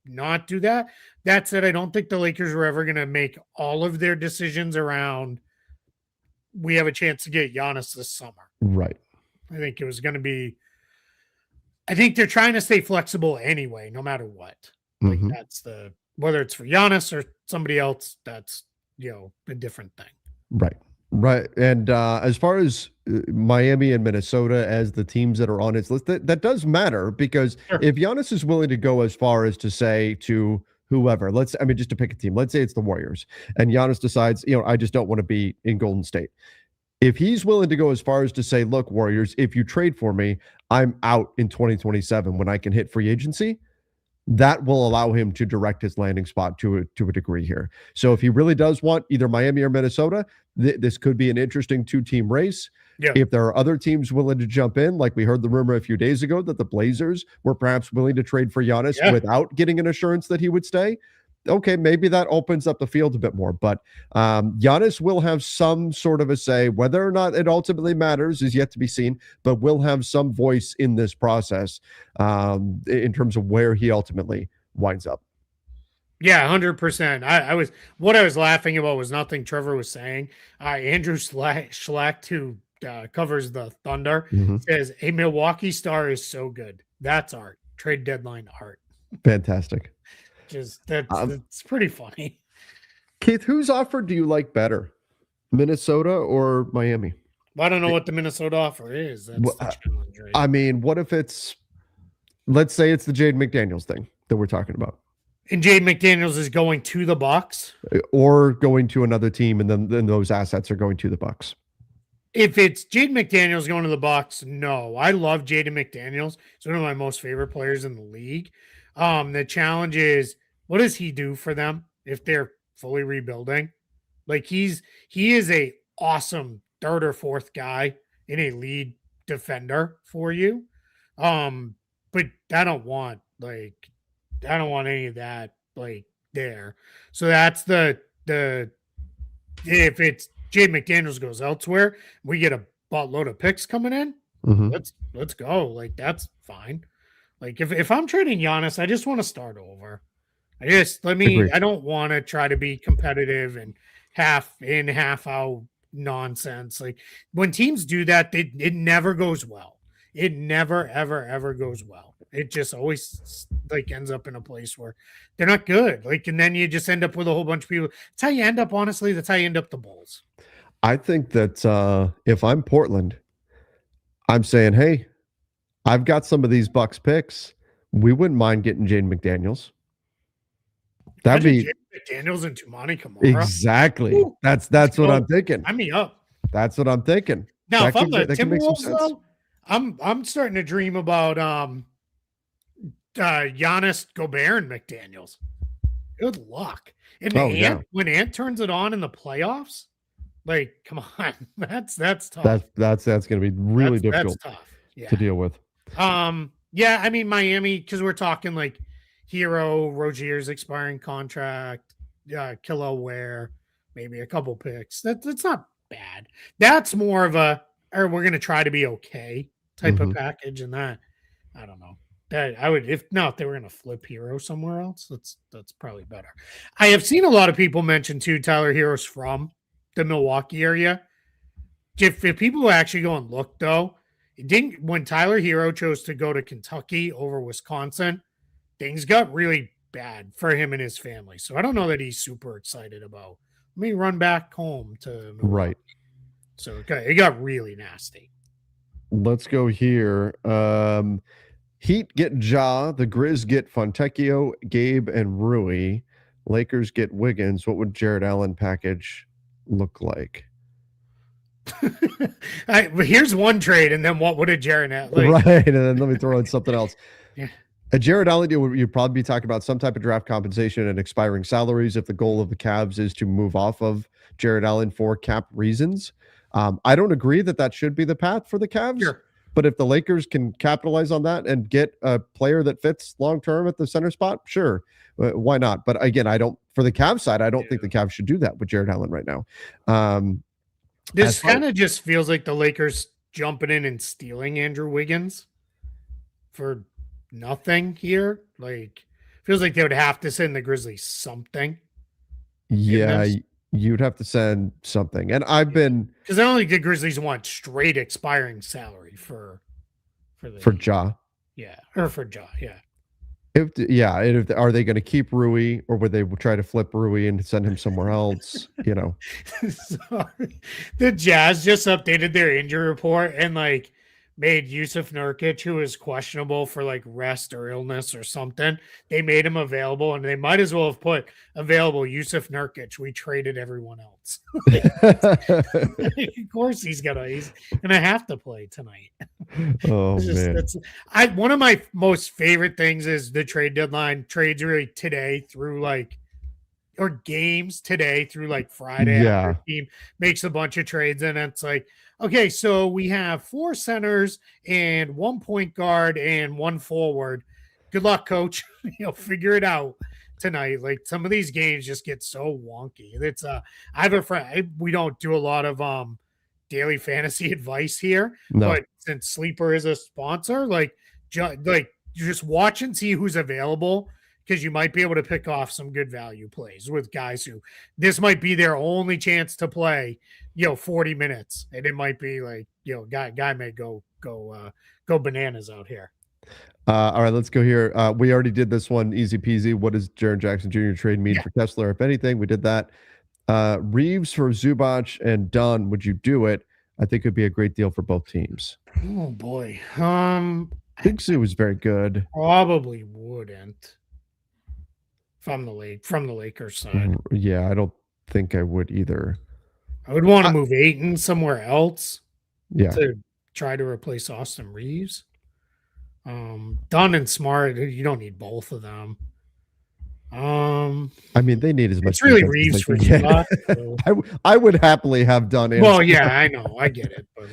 not do that. That said, I don't think the Lakers were ever going to make all of their decisions around. We have a chance to get Giannis this summer. Right. I think it was going to be. I think they're trying to stay flexible anyway, no matter what. Like that's whether it's for Giannis or somebody else. That's a different thing. Right. Right. And as far as Miami and Minnesota as the teams that are on his list, that does matter because if Giannis is willing to go as far as to say to whoever, just to pick a team, let's say it's the Warriors, and Giannis decides, I just don't want to be in Golden State. If he's willing to go as far as to say, look, Warriors, if you trade for me, I'm out in 2027 when I can hit free agency, that will allow him to direct his landing spot to a degree here. So if he really does want either Miami or Minnesota, this could be an interesting two-team race. Yeah. If there are other teams willing to jump in, like we heard the rumor a few days ago that the Blazers were perhaps willing to trade for Giannis without getting an assurance that he would stay, okay, maybe that opens up the field a bit more. But Giannis will have some sort of a say. Whether or not it ultimately matters is yet to be seen, but will have some voice in this process in terms of where he ultimately winds up. Yeah, 100%. What I was laughing about was nothing Trevor was saying. Andrew Schlecht, who covers the Thunder, says a Milwaukee star is so good. That's art. Trade deadline art. Fantastic. That's pretty funny. Keith, whose offer do you like better, Minnesota or Miami? Well, I don't know what the Minnesota offer is. That's the challenge, right? I mean, what if let's say it's the Jaden McDaniels thing that we're talking about. And Jaden McDaniels is going to the Bucks, or going to another team, and then those assets are going to the Bucks. If it's Jaden McDaniels going to the Bucks, no. I love Jaden McDaniels. He's one of my most favorite players in the league. The challenge is, what does he do for them if they're fully rebuilding? Like he is a awesome third or fourth guy in a lead defender for you. But I don't want any of that there. So that's the if it's Jaden McDaniels goes elsewhere, we get a buttload of picks coming in. Let's go. Like that's fine. Like if I'm trading Giannis, I just want to start over. I don't want to try to be competitive and half in, half out nonsense. Like when teams do that, it never goes well. It never, ever, ever goes well. It just always ends up in a place where they're not good. And then you just end up with a whole bunch of people. That's how you end up, honestly. That's how you end up the Bulls. I think that if I'm Portland, I'm saying, hey, I've got some of these Bucks picks. We wouldn't mind getting Jaden McDaniels. That'd be Daniels and Tumani Kamara. exactly. Ooh, That's what I'm thinking. Sign me up. That's what I'm thinking. Now, if I'm the that can make some Timberwolves, sense. though, I'm starting to dream about Giannis, Gobert, and McDaniels. Good luck. And when Ant turns it on in the playoffs, like, come on, that's tough. That's going to be really difficult to deal with. Yeah, I mean Miami, because we're talking like Hero, Rozier's expiring contract, Kilo Ware, maybe a couple picks. That's not bad. That's more of a, or we're gonna try to be okay type of package, and that I don't know. That I would, if they were gonna flip Hero somewhere else, that's probably better. I have seen a lot of people mention too, Tyler Hero's from the Milwaukee area. If people actually go and look though, it didn't, when Tyler Hero chose to go to Kentucky over Wisconsin, things got really bad for him and his family. So I don't know that he's super excited about, let me run back home to Milwaukee. Right. So it got really nasty. Let's go here. Heat get Ja, the Grizz get Fontecchio, Gabe, and Rui. Lakers get Wiggins. What would Jared Allen package look like? Here's one trade, and then what would a Jaren at? Right, and then let me throw in something else. Yeah. A Jared Allen deal, you'd probably be talking about some type of draft compensation and expiring salaries if the goal of the Cavs is to move off of Jared Allen for cap reasons. I don't agree that should be the path for the Cavs. Sure. But if the Lakers can capitalize on that and get a player that fits long-term at the center spot, sure. Why not? But again, for the Cavs side, I don't think the Cavs should do that with Jared Allen right now. This kind of just feels like the Lakers jumping in and stealing Andrew Wiggins for nothing here. Like, feels like they would have to send the Grizzlies something. Yeah, you'd have to send something. And I've been, because I don't think the Grizzlies want straight expiring salary for Ja. Yeah, or for Ja. Yeah. Are they going to keep Rui, or would they try to flip Rui and send him somewhere else? Sorry. The Jazz just updated their injury report and made Yusuf Nurkic, who is questionable for rest or illness or something. They made him available, and they might as well have put available Yusuf Nurkic. We traded everyone else. Of course he's gonna have to play tonight. Oh man. One of my most favorite things is the trade deadline. Trades really today through or games today through Friday. Yeah. After a team makes a bunch of trades, and it's okay, so we have 4 centers and 1 point guard and 1 forward. Good luck, coach. Figure it out tonight. Some of these games just get so wonky. It's I have a friend. We don't do a lot of daily fantasy advice here, but since Sleeper is a sponsor, you just watch and see who's available, because you might be able to pick off some good value plays with guys who this might be their only chance to play, 40 minutes. And it might be guy may go bananas out here. All right, let's go here. We already did this one, easy peasy. What does Jaren Jackson Jr. trade mean for Kessler? If anything, we did that. Reeves for Zubac and Dunn, would you do it? I think it'd be a great deal for both teams. Oh boy. I think Zoo was very good. Probably wouldn't. From the Lakers side. Yeah, I don't think I would either. I would want to move Ayton somewhere else. Yeah. To try to replace Austin Reeves. Dunn and Smart, you don't need both of them. I mean, they need as much. It's really Reeves for Zubac. So. I would happily have done it. Well, yeah, I know, I get it, but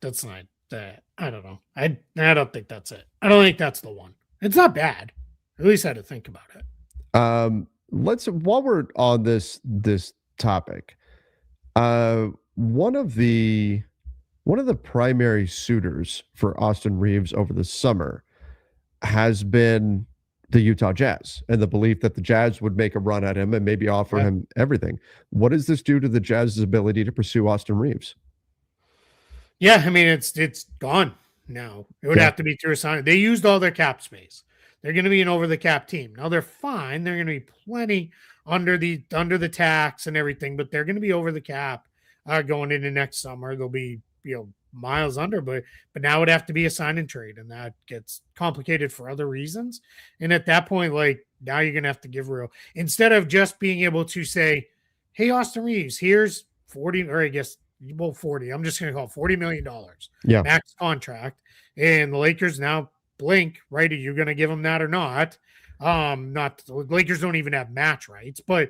that's not that. I don't know. I don't think that's it. I don't think that's the one. It's not bad. At least I had to think about it. While we're on this topic, one of the primary suitors for Austin Reeves over the summer has been the Utah Jazz, and the belief that the Jazz would make a run at him and maybe offer him everything. What does this do to the Jazz's ability to pursue Austin Reeves? Yeah, I mean, it's gone now. It would have to be through a sign. They used all their cap space. They're going to be an over the cap team. Now they're fine. They're going to be plenty under the tax and everything, but they're going to be over the cap going into next summer. They'll be, miles under, but now it would have to be a sign and trade, and that gets complicated for other reasons. And at that point, like now you're gonna have to give real instead of just being able to say, hey, Austin Reeves, here's 40, or I guess 40. I'm just gonna call it $40 million max contract. And the Lakers now blink, right? Are you gonna give them that or not? Not the Lakers don't even have match rights, but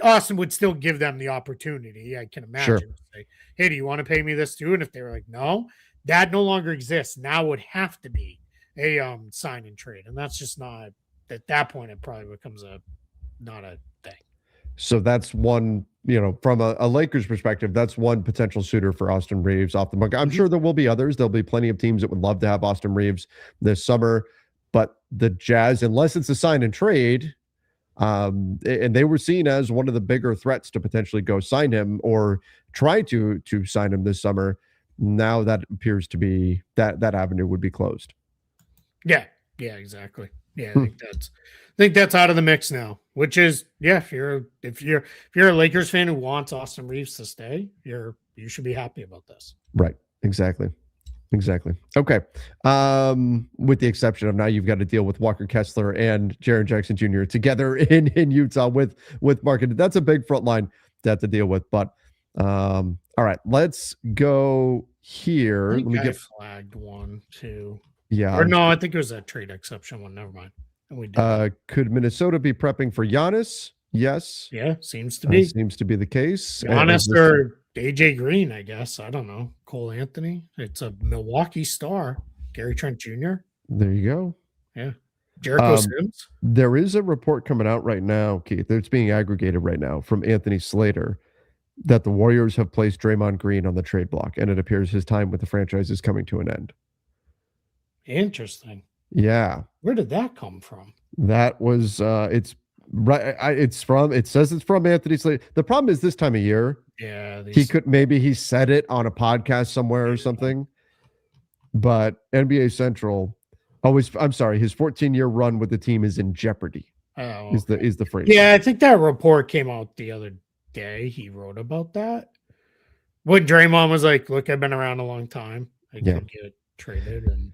Austin would still give them the opportunity. I can imagine. Say, hey, do you want to pay me this too? And if they were like, no, that no longer exists. Now it would have to be a sign and trade. And that's just not at that point, it probably becomes not a thing. So that's one, from a Lakers perspective, that's one potential suitor for Austin Reeves off the market. I'm sure there will be others. There'll be plenty of teams that would love to have Austin Reeves this summer. But the Jazz, unless it's a sign and trade, and they were seen as one of the bigger threats to potentially go sign him or try to sign him this summer, now that appears to be that avenue would be closed. Yeah, exactly. Yeah, I think that's out of the mix now. Which is, if you're a Lakers fan who wants Austin Reeves to stay, you should be happy about this. Right. Exactly. Okay. With the exception of now you've got to deal with Walker Kessler and Jaren Jackson Jr. together in Utah with Market. That's a big front line to have to deal with. But all right, let's go here. Let me get flagged 1, 2. Yeah. Or no, I think it was a trade exception one. Never mind. We did. Could Minnesota be prepping for Giannis? Yes. Yeah, seems to be. Seems to be the case. Giannis or AJ Green, I guess. I don't know. Cole Anthony. It's a Milwaukee star. Gary Trent Jr. There you go. Yeah. Jericho Sims. There is a report coming out right now, Keith. It's being aggregated right now from Anthony Slater that the Warriors have placed Draymond Green on the trade block, and it appears his time with the franchise is coming to an end. Interesting. Yeah. Where did that come from? That was it's right. It says it's from Anthony Slater. The problem is this time of year. Yeah. He said it on a podcast somewhere or something. But NBA Central his 14-year run with the team is in jeopardy. Oh, is the phrase. Yeah, I think that report came out the other day. He wrote about that. When Draymond was like, look, I've been around a long time. I could get traded. And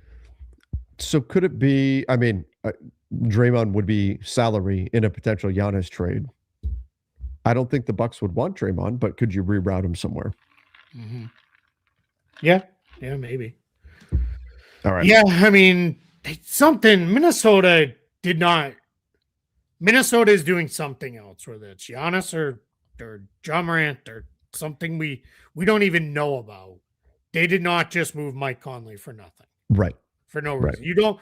so could it be, Draymond would be salary in a potential Giannis trade. I don't think the Bucks would want Draymond, but could you reroute him somewhere? Mm-hmm. Yeah, maybe. All right. Yeah, something Minnesota did not. Minnesota is doing something else, whether it's Giannis or John Morant or something we don't even know about. They did not just move Mike Conley for nothing. Right. For no reason. Right.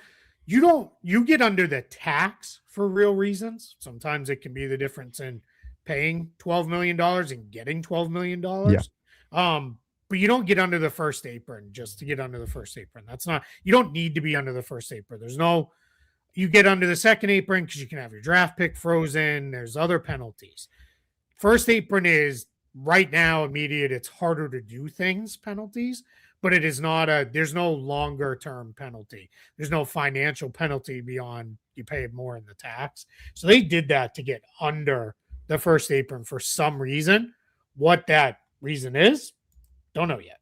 You get under the tax for real reasons. Sometimes it can be the difference in paying $12 million and getting $12 million. Yeah. But you don't get under the first apron just to get under the first apron. You don't need to be under the first apron. You get under the second apron because you can have your draft pick frozen. There's other penalties. First apron is right now immediate. It's harder to do things penalties, but it is not there's no longer term penalty. There's no financial penalty beyond you pay more in the tax. So they did that to get under the first apron for some reason. What that reason is, don't know yet.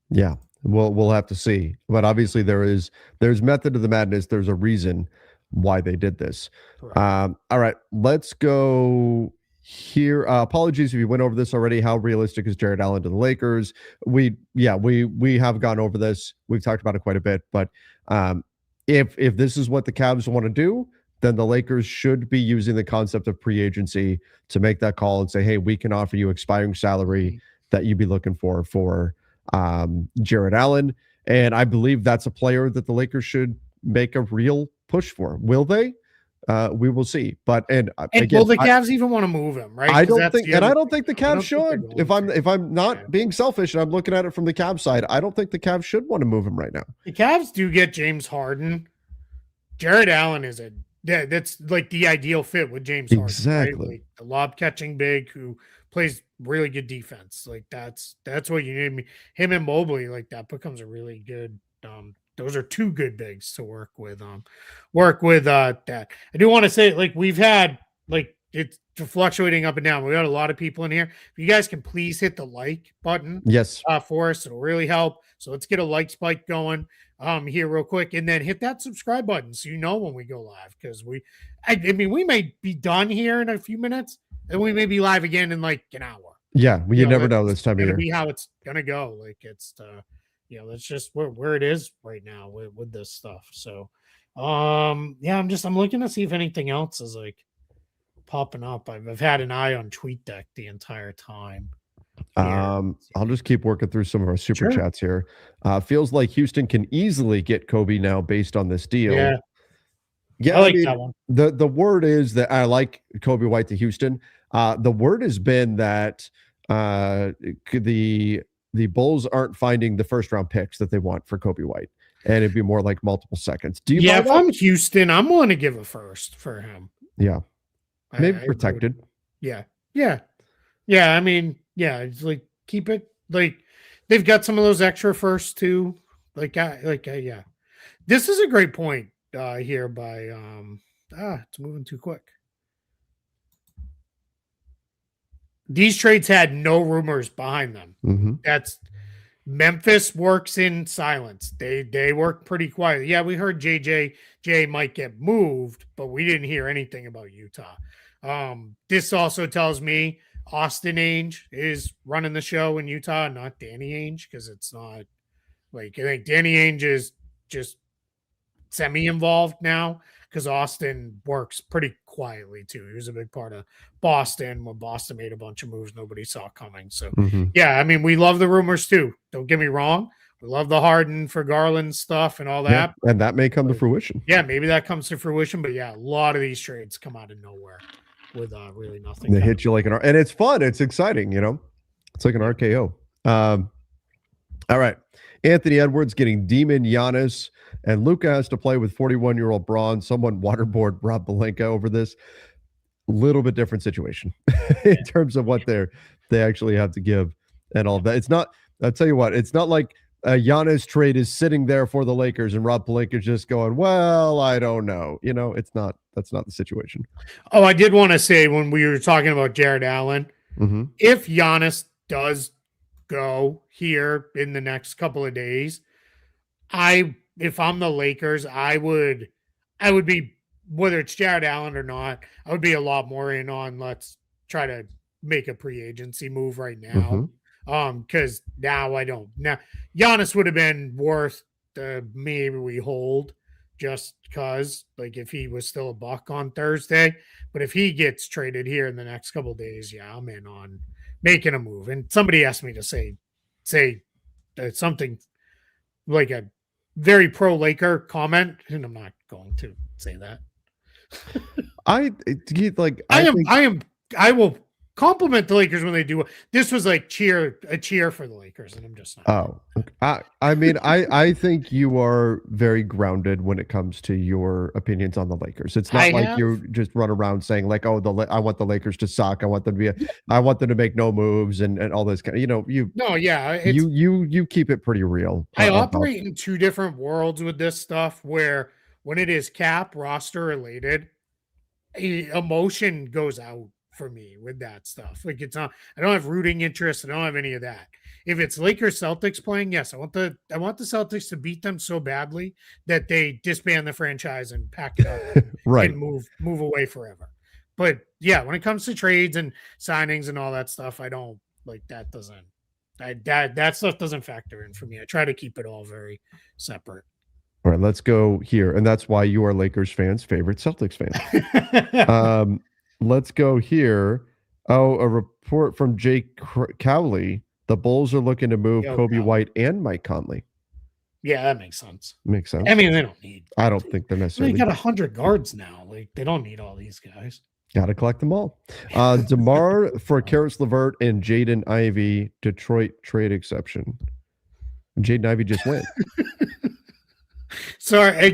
Yeah, we'll have to see. But obviously there's method to the madness. There's a reason why they did this. All right, let's go here. Apologies if you went over this already. How realistic is Jared Allen to the Lakers? We have gone over this. We've talked about it quite a bit. But if this is what the Cavs want to do, then the Lakers should be using the concept of pre-agency to make that call and say, hey, we can offer you expiring salary that you'd be looking for Jared Allen. And I believe that's a player that the Lakers should make a real push for. Will they? We will see. But again, will the Cavs even want to move him? Right? I don't think the Cavs should. If I'm not being selfish and I'm looking at it from the Cavs side, I don't think the Cavs should want to move him right now. The Cavs do get James Harden. Jared Allen is that's like the ideal fit with James Harden. Exactly. Right? Like the lob catching big who plays really good defense. Like that's what you need. Him and Mobley, like that becomes a really good. Those are two good bigs to work with. That I do want to say, like we've had, like it's fluctuating up and down. We got a lot of people in here. If you guys can please hit the like button Yes. for us, it'll really help. So let's get a like spike going here real quick, and then hit that subscribe button so you know when we go live. Because I mean, we may be done here in a few minutes, and we may be live again in like an hour. Yeah, you never know this time of year. Be how it's gonna go. Like it's that's just where it is right now with this stuff. So I'm looking to see if anything else is like popping up. I've had an eye on TweetDeck the entire time. I'll just keep working through some of our super chats here. Feels like Houston can easily get Kobe now based on this deal. Yeah, I like that one. The word is that I like Kobe White to Houston. The word has been that the Bulls aren't finding the first round picks that they want for Kobe White, and it'd be more like multiple seconds. Do you? Yeah, if I'm Houston, I'm willing to give a first for him. Yeah, maybe protected. Yeah. I mean, it's like keep it like they've got some of those extra firsts too. Yeah. This is a great point here by it's moving too quick. These trades had no rumors behind them. Mm-hmm. That's Memphis works in silence. They work pretty quietly. Yeah, we heard J might get moved, but we didn't hear anything about Utah. This also tells me Austin Ainge is running the show in Utah, not Danny Ainge, because it's not like I think Danny Ainge is just semi-involved now because Austin works pretty quietly too. He was a big part of Boston when Boston made a bunch of moves nobody saw coming. So yeah, I mean, we love the rumors too. Don't get me wrong. We love the Harden for Garland stuff and all that. Yeah, and that may come to fruition. Yeah, maybe that comes to fruition. But yeah, a lot of these trades come out of nowhere with really nothing. They hit you like and it's fun. It's exciting, It's like an RKO. All right. Anthony Edwards getting Demon Giannis, and Luka has to play with 41-year-old Braun. Someone waterboard Rob Pelinka over this. Little bit different situation in terms of what they actually have to give and all that. It's not, I'll tell you what, it's not like a Giannis trade is sitting there for the Lakers and Rob Pelinka is just going, well, I don't know. That's not the situation. Oh, I did want to say when we were talking about Jared Allen, if Giannis does go here in the next couple of days, if I'm the Lakers, I would be, whether it's Jared Allen or not, I would be a lot more in on let's try to make a pre-agency move right now. Because now Giannis would have been worth maybe we hold just because like if he was still a buck on Thursday, but if he gets traded here in the next couple of days, yeah, I'm in on making a move. And somebody asked me to say something like a very pro Laker comment, and I'm not going to say that. I will compliment the Lakers when they do. This was like a cheer for the Lakers, and I'm just not. Oh, I mean, I think you are very grounded when it comes to your opinions on the Lakers. It's not like you just run around saying like, oh, I want the Lakers to suck. I want them to I want them to make no moves and all this kind of, you keep it pretty real. I operate in two different worlds with this stuff where when it is cap roster related, emotion goes out for me with that stuff. Like it's not, I don't have rooting interest. I don't have any of that. If it's Lakers Celtics playing, yes, I want the Celtics to beat them so badly that they disband the franchise and pack it up and move away forever. But yeah, when it comes to trades and signings and all that stuff, I don't like that. That stuff doesn't factor in for me. I try to keep it all very separate. All right, let's go here. And that's why you are Lakers fans' favorite Celtics fan. Let's go here. Oh, a report from Jake Cowley. The Bulls are looking to move Kobe White and Mike Conley. Yeah, that makes sense. Makes sense. I mean, they don't need. I don't think they're necessarily. They got 100 guards now. Like they don't need all these guys. Got to collect them all. DeMar for Karis LeVert and Jaden Ivey. Detroit trade exception. Jaden Ivey just went. Sorry,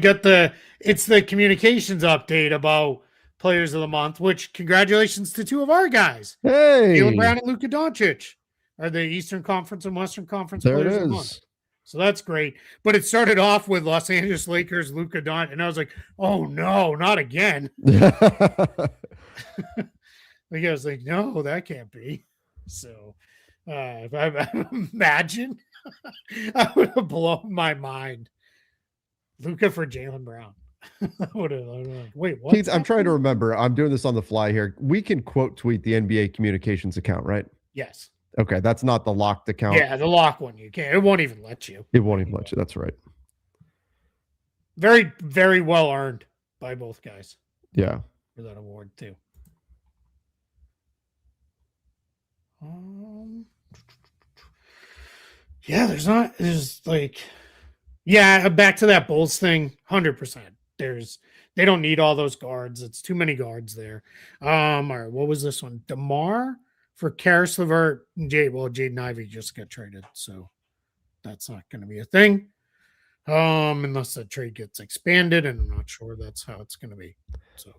it's the communications update about players of the month, which congratulations to two of our guys. Hey, Jaylen Brown and Luka Doncic are the Eastern Conference and Western Conference players of the month. So that's great. But it started off with Los Angeles Lakers, Luka Doncic, and I was like, oh no, not again. Like I was like, no, that can't be. So if I imagine, I would have blown my mind. Luca for Jaylen Brown. Would have like, wait, what? Keith, I'm trying to remember. I'm doing this on the fly here. We can quote tweet the NBA communications account, right? Yes. Okay, that's not the locked account. Yeah, the lock one you can't. It won't even let you. It won't even let you. That's right. Very, very well earned by both guys. Yeah. For that award too. Yeah, there's like, yeah, back to that Bulls thing, 100%. They don't need all those guards. It's too many guards there. All right, what was this one? DeMar for Karis LeVert and Jaden Ivey just got traded, so that's not going to be a thing. Unless the trade gets expanded, and I'm not sure that's how it's going to be. So,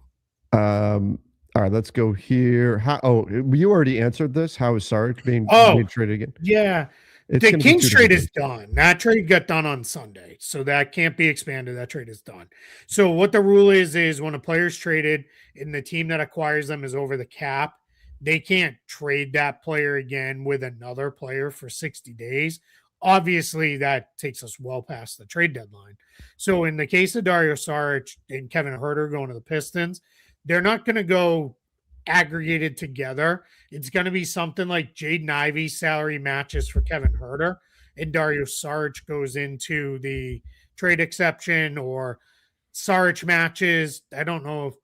all right, let's go here. You already answered this. How is Sarge being traded again? Yeah. The Kings trade is done. That trade got done on Sunday, so that can't be expanded. That trade is done. So what the rule is when a player's traded and the team that acquires them is over the cap, they can't trade that player again with another player for 60 days. Obviously, that takes us well past the trade deadline. So in the case of Dario Saric and Kevin Huerter going to the Pistons, they're not going to go aggregated together. It's going to be something like Jaden Ivey salary matches for Kevin Huerter, and Dario Saric goes into the trade exception, or Saric matches. I don't know if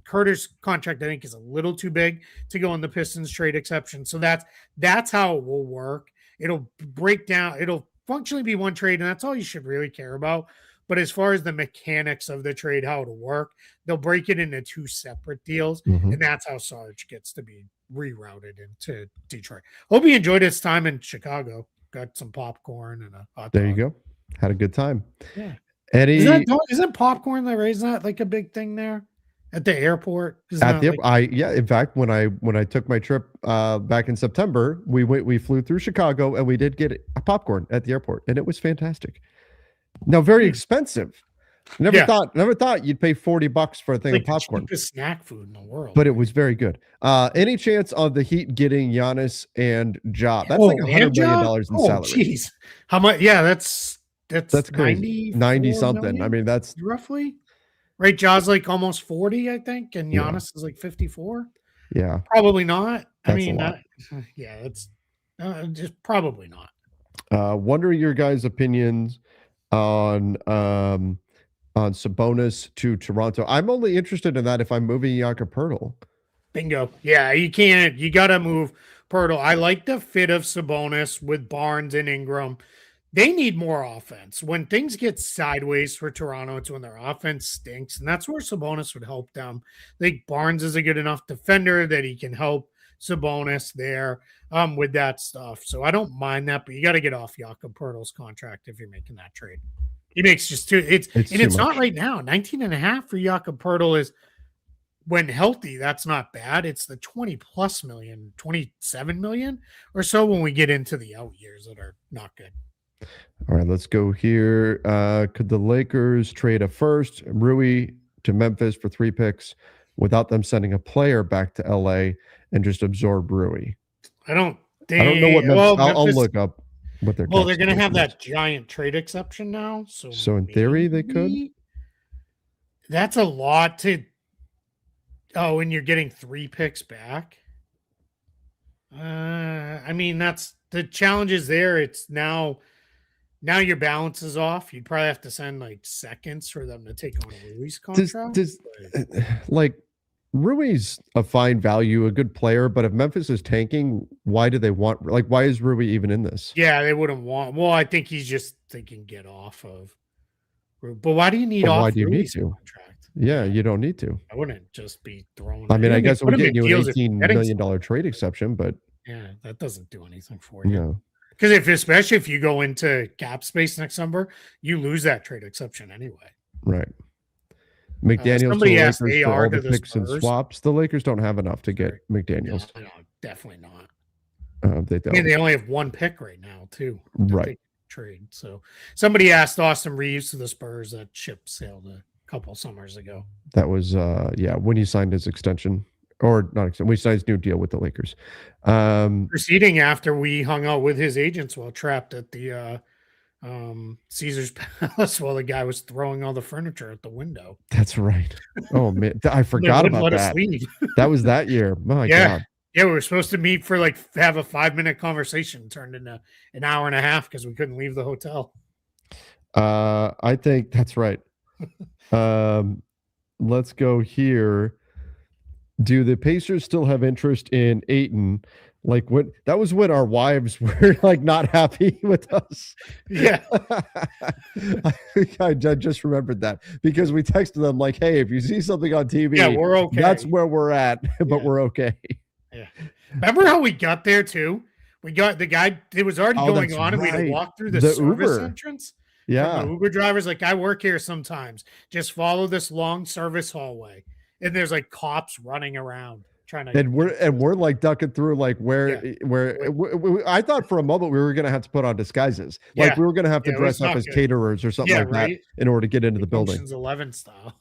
Huerter's contract, I think, is a little too big to go in the Pistons trade exception. So that's how it will work. It'll break down. It'll functionally be one trade, and that's all you should really care about. But as far as the mechanics of the trade, how it'll work, they'll break it into two separate deals, and that's how Sarge gets to be rerouted into Detroit. Hope he enjoyed his time in Chicago. Got some popcorn and a hot dog. There you go. Had a good time. Yeah. Eddie, isn't popcorn there? Isn't that like a big thing there at the airport? In fact, when I took my trip back in September, we flew through Chicago and we did get a popcorn at the airport, and it was fantastic. Now, very expensive. Never thought you'd pay $40 for a thing of popcorn. The cheapest snack food in the world. But it was very good. Any chance of the Heat getting Giannis and Ja? That's like $100 million in salary. Jeez. How much? Yeah, that's crazy. 90 something. Million, I mean, that's roughly right. Ja's like almost 40, I think, and Giannis is like 54. Yeah, probably not. That's it's just probably not. Wondering your guys' opinions on Sabonis to Toronto. I'm only interested in that if I'm moving Jakob Poeltl. Bingo. Yeah, you gotta move Poeltl. I like the fit of Sabonis with Barnes and Ingram. They need more offense. When things get sideways for Toronto, it's when their offense stinks, and that's where Sabonis would help them. I think Barnes is a good enough defender that he can help Sabonis there with that stuff. So I don't mind that, but you got to get off Jakob Poeltl's contract if you're making that trade. He makes just it's not right now. 19.5 for Jakob Poeltl is, when healthy, that's not bad. It's the 20+ million, 27 million or so when we get into the out years that are not good. All right, let's go here. Could the Lakers trade a first, Rui to Memphis for 3 picks without them sending a player back to LA and just absorb Rui? I don't know what Memphis, I'll look up what they're. Well, they're going to have that giant trade exception now. So in theory, they could. That's a lot to. Oh, and you're getting 3 picks back. I mean, that's the challenge is there. It's now your balance is off. You'd probably have to send like seconds for them to take on Rui's contract. Rui's a fine value, a good player, but if Memphis is tanking, why do they want? Why is Rui even in this? Yeah, they wouldn't want. Well, I think he's just thinking get off of. But why do you need off? Why do you Rui's need to? Contract? Yeah, you don't need to. I wouldn't just be throwing. I mean, I guess we're getting you an $18 million trade exception, but yeah, that doesn't do anything for you. No. Because especially if you go into cap space next summer, you lose that trade exception anyway. Right. McDaniels somebody asked for AR all to the the picks and Spurs. swaps. The Lakers don't have enough to get McDaniels. No, definitely not. They don't. I mean, they only have 1 pick right now, too. Right. Trade. So somebody asked Austin Reeves to the Spurs that ship sailed a couple summers ago. That was when he signed his extension or not extend. We signed his new deal with the Lakers. Proceeding after we hung out with his agents while trapped at the Caesar's Palace while the guy was throwing all the furniture out the window. That's right. Oh man, I forgot about that. That was that year. My God. Yeah, we were supposed to meet for like have a 5-minute conversation turned into an hour and a half because we couldn't leave the hotel. I think that's right. Let's go here. Do the Pacers still have interest in Ayton? Like when that was when our wives were like not happy with us. Yeah. I just remembered that because we texted them like, hey, if you see something on TV, yeah, we're okay. That's where we're at, but we're okay. Yeah. Remember how we got there too? We got the guy, it was already going on, and we had to walk through the service Uber entrance. Yeah. The Uber drivers, like, I work here sometimes. Just follow this long service hallway. And there's like cops running around trying to. And we're like ducking through like where I thought for a moment we were gonna have to put on disguises, like we were gonna have to dress up as caterers or something like that in order to get into the building. Ocean's 11 style.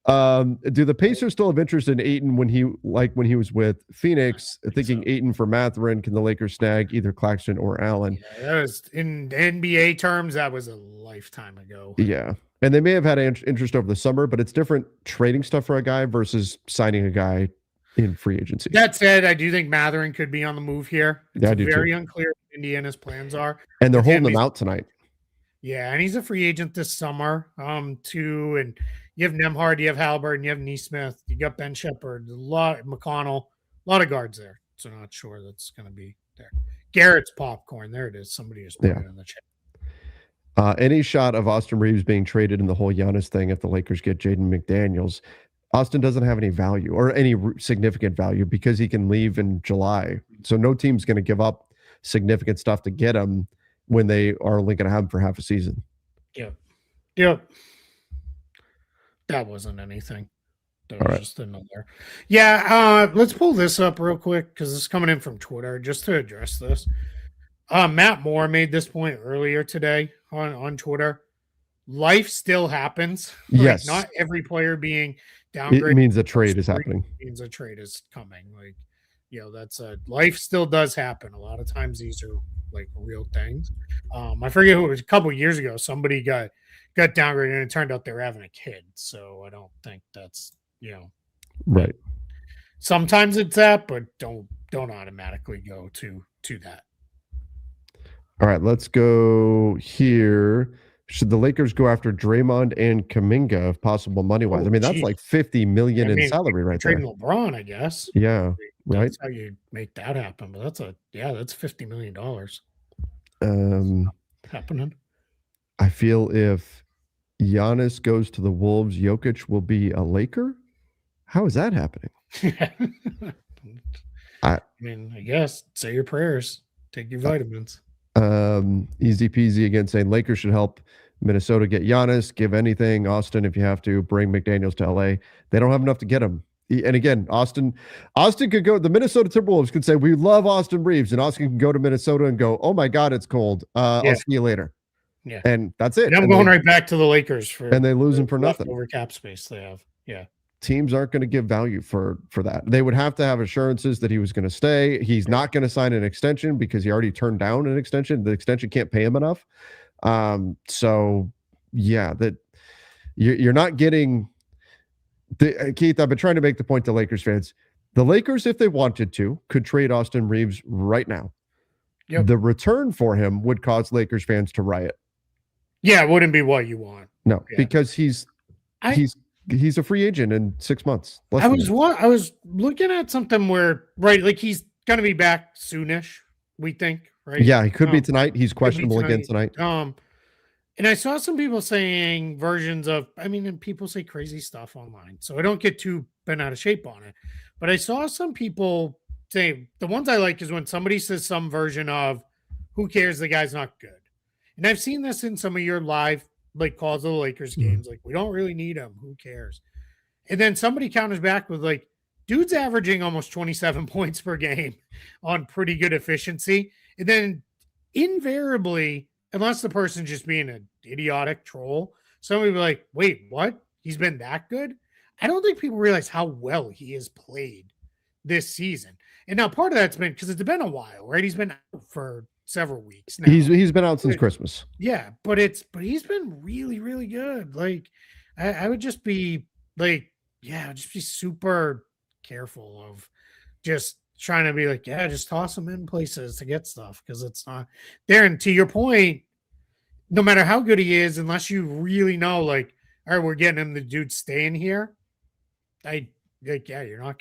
Do the Pacers still have interest in Ayton when he was with Phoenix? Thinking Ayton for Mathurin, can the Lakers snag either Claxton or Allen? Yeah, that was in NBA terms. That was a lifetime ago. Yeah. And they may have had interest over the summer, but it's different trading stuff for a guy versus signing a guy in free agency. That said, I do think Mathurin could be on the move here. It's very unclear what Indiana's plans are. And they're holding him out tonight. Yeah, and he's a free agent this summer, too. And you have Nembhard, you have Halliburton, you have Neesmith, you got Ben Shepherd, McConnell, a lot of guards there. So not sure that's going to be there. Garrett's popcorn. There it is. Somebody just put it in the chat. Any shot of Austin Reeves being traded in the whole Giannis thing if the Lakers get Jaden McDaniels? Austin doesn't have any value or any significant value because he can leave in July. So no team's going to give up significant stuff to get him when they are only going to have him for half a season. Yep. That wasn't anything. That was just another. Yeah, let's pull this up real quick because it's coming in from Twitter just to address this. Matt Moore made this point earlier today on Twitter. Life still happens. Yes. Like, not every player being downgraded. It means a trade is happening. It means a trade is coming. Like, that's life still does happen. A lot of times these are like real things. I forget who it was a couple of years ago. Somebody got downgraded and it turned out they were having a kid. So I don't think that's, right. Sometimes it's that, but don't automatically go to that. All right, let's go here. Should the Lakers go after Draymond and Kuminga if possible money-wise? I mean, that's like $50 million in salary right there. Trading LeBron, I guess. Yeah, right. That's how you make that happen. But that's $50 million. Happening. I feel if Giannis goes to the Wolves, Jokic will be a Laker. How is that happening? I mean, I guess say your prayers, take your vitamins. Easy peasy again, saying Lakers should help Minnesota get Giannis, give anything. Austin, if you have to, bring McDaniels to LA. They don't have enough to get him. And again, Austin could go. The Minnesota Timberwolves could say, we love Austin Reeves, and Austin can go to Minnesota and go, oh my God, it's cold. I'll see you later. Yeah. And that's it. And I'm going right back to the Lakers and they lose him for nothing. Over cap space they have. Yeah. Teams aren't going to give value for that. They would have to have assurances that he was going to stay. He's not going to sign an extension because he already turned down an extension. The extension can't pay him enough. So yeah, that you're not getting Keith, I've been trying to make the point to Lakers fans. The Lakers, if they wanted to, could trade Austin Reeves right now. Yep. The return for him would cause Lakers fans to riot. Yeah, it wouldn't be what you want. No, because he's a free agent in 6 months. I was looking at something where like he's gonna be back soonish, we think, right? Yeah, he could be tonight. He's questionable again tonight. And I saw some people saying versions of, and people say crazy stuff online, so I don't get too bent out of shape on it. But I saw some people say the ones I like is when somebody says some version of, "Who cares? The guy's not good." And I've seen this in some of your live calls of the Lakers games. Like, we don't really need him. Who cares? And then somebody counters back with like, dude's averaging almost 27 points per game on pretty good efficiency. And then invariably, unless the person's just being an idiotic troll, somebody will be like, wait, what? He's been that good? I don't think people realize how well he has played this season. And now part of that's been because it's been a while, right? He's been out for several weeks now. He's been out since Christmas. Yeah, but he's been really, really good. Like I would just be like, just be super careful of just trying to be like, just toss him in places to get stuff because it's not there. And to your point, no matter how good he is, unless you really know, like, all right, we're getting him, the dude staying here. You're not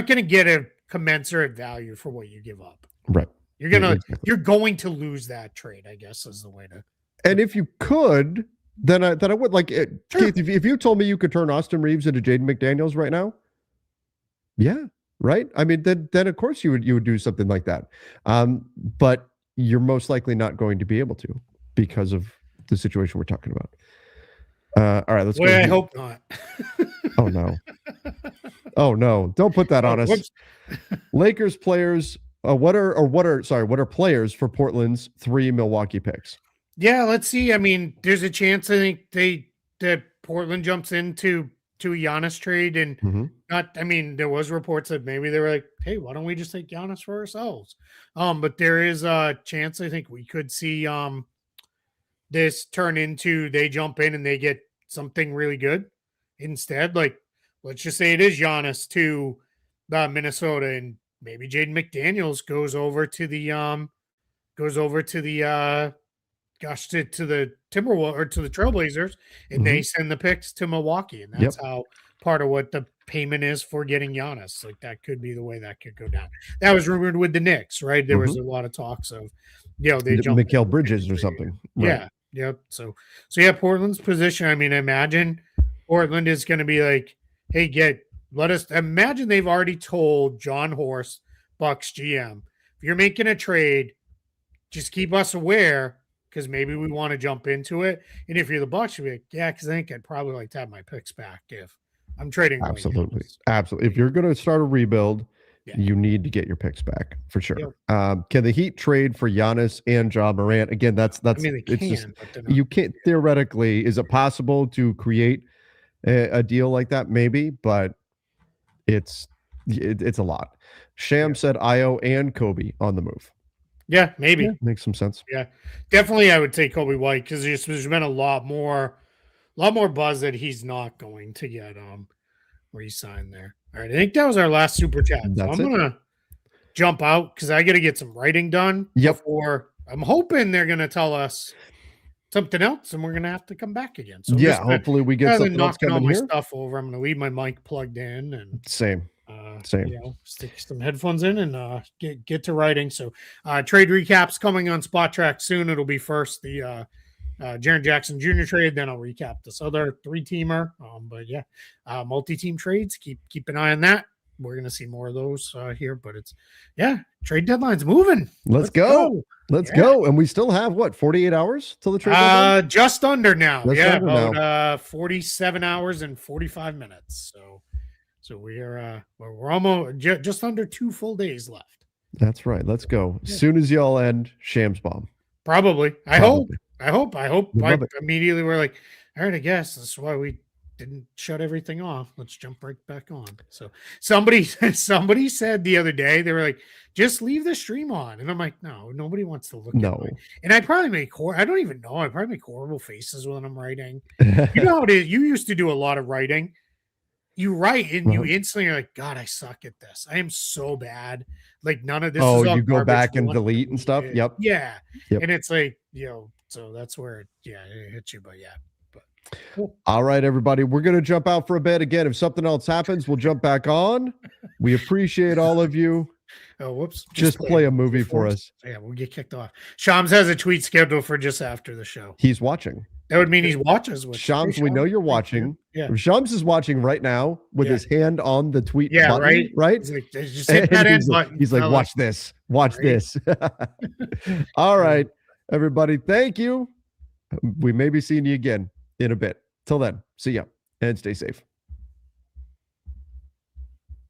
gonna get a commensurate value for what you give up. Right. You're going to lose that trade, I guess, is the way to. And if you could, then I would like it. Sure. Keith, if you told me you could turn Austin Reeves into Jaden McDaniels right now, yeah, right. I mean, then of course you would do something like that. But you're most likely not going to be able to because of the situation we're talking about. All right, let's go. I hope not. Oh no. Oh no. Don't put that on us. Lakers players, what are players for Portland's 3 Milwaukee picks? Yeah, let's see. I mean, there's a chance I think that Portland jumps into a Giannis trade and there was reports that maybe they were like, hey, why don't we just take Giannis for ourselves? But there is a chance I think we could see this turn into they jump in and they get something really good instead. Like, let's just say it is Giannis to Minnesota, and maybe Jaden McDaniels goes over to the Timberwolves or to the Trailblazers, and they send the picks to Milwaukee, and that's how part of what the payment is for getting Giannis. Like that could be the way that could go down. That was rumored with the Knicks, right? There was a lot of talks of, they jump Mikal Bridges or something. Right. Yeah. Yep. So Portland's position. I mean, imagine Portland is going to be like, hey, imagine they've already told John Horst, Bucks GM, if you're making a trade, just keep us aware because maybe we want to jump into it. And if you're the Bucks, you'll be like, because I think I'd probably like to have my picks back if I'm trading. Absolutely. If you're going to start a rebuild, you need to get your picks back for sure. Yep. Can the Heat trade for Giannis and Ja Morant? Again, that's you can't theoretically. Is it possible to create a deal like that? Maybe, but it's a lot. Sham said Io and Kobe on the move. Yeah, maybe. Yeah, makes some sense. Yeah, definitely. I would take Kobe White because there's been a lot more buzz that he's not going to get re-signed there. All right, I think that was our last super chat. So I'm gonna jump out because I got to get some writing done. Before I'm hoping they're gonna tell us something else, and we're gonna have to come back again. So hopefully we get something else coming all my here. Stuff over. I'm gonna leave my mic plugged in and same. Stick some headphones in and get to writing. So trade recaps coming on Spot Track soon. It'll be first the Jaren Jackson Jr. trade, then I'll recap this other 3-teamer. Multi-team trades. Keep an eye on that. We're gonna see more of those here, but it's trade deadline's moving. Let's go. Let's go. And we still have 48 hours till the trade deadline? Just under now. About 47 hours and 45 minutes. So we're almost just under 2 full days left. That's right. Let's go. As soon as y'all end, Shams bomb. Probably. I hope. Immediately we're like, all right, I guess that's why we didn't shut everything off. Let's jump right back on. So somebody said the other day, they were like, just leave the stream on. And I'm like, no, nobody wants to look at me. And I probably make I don't even know. I probably make horrible faces when I'm writing. You know how it is. You used to do a lot of writing. You write and you instantly are like, God, I suck at this. I am so bad. Like none of this is all you go back and one delete and stuff. Yep. Yeah. Yep. And it's like, so that's where it hits you. But cool. All right, everybody. We're gonna jump out for a bit. Again, if something else happens, we'll jump back on. We appreciate all of you. Oh, whoops. Just play a movie for us. Yeah, we'll get kicked off. Shams has a tweet scheduled for just after the show. He's watching. That would mean he's watching. Shams, we know you're watching. Yeah. Shams is watching right now with his hand on the tweet button, right? He's like, just hit that end button. He's like, watch this. Watch this. All right, everybody. Thank you. We may be seeing you again in a bit. Till then, see ya and stay safe.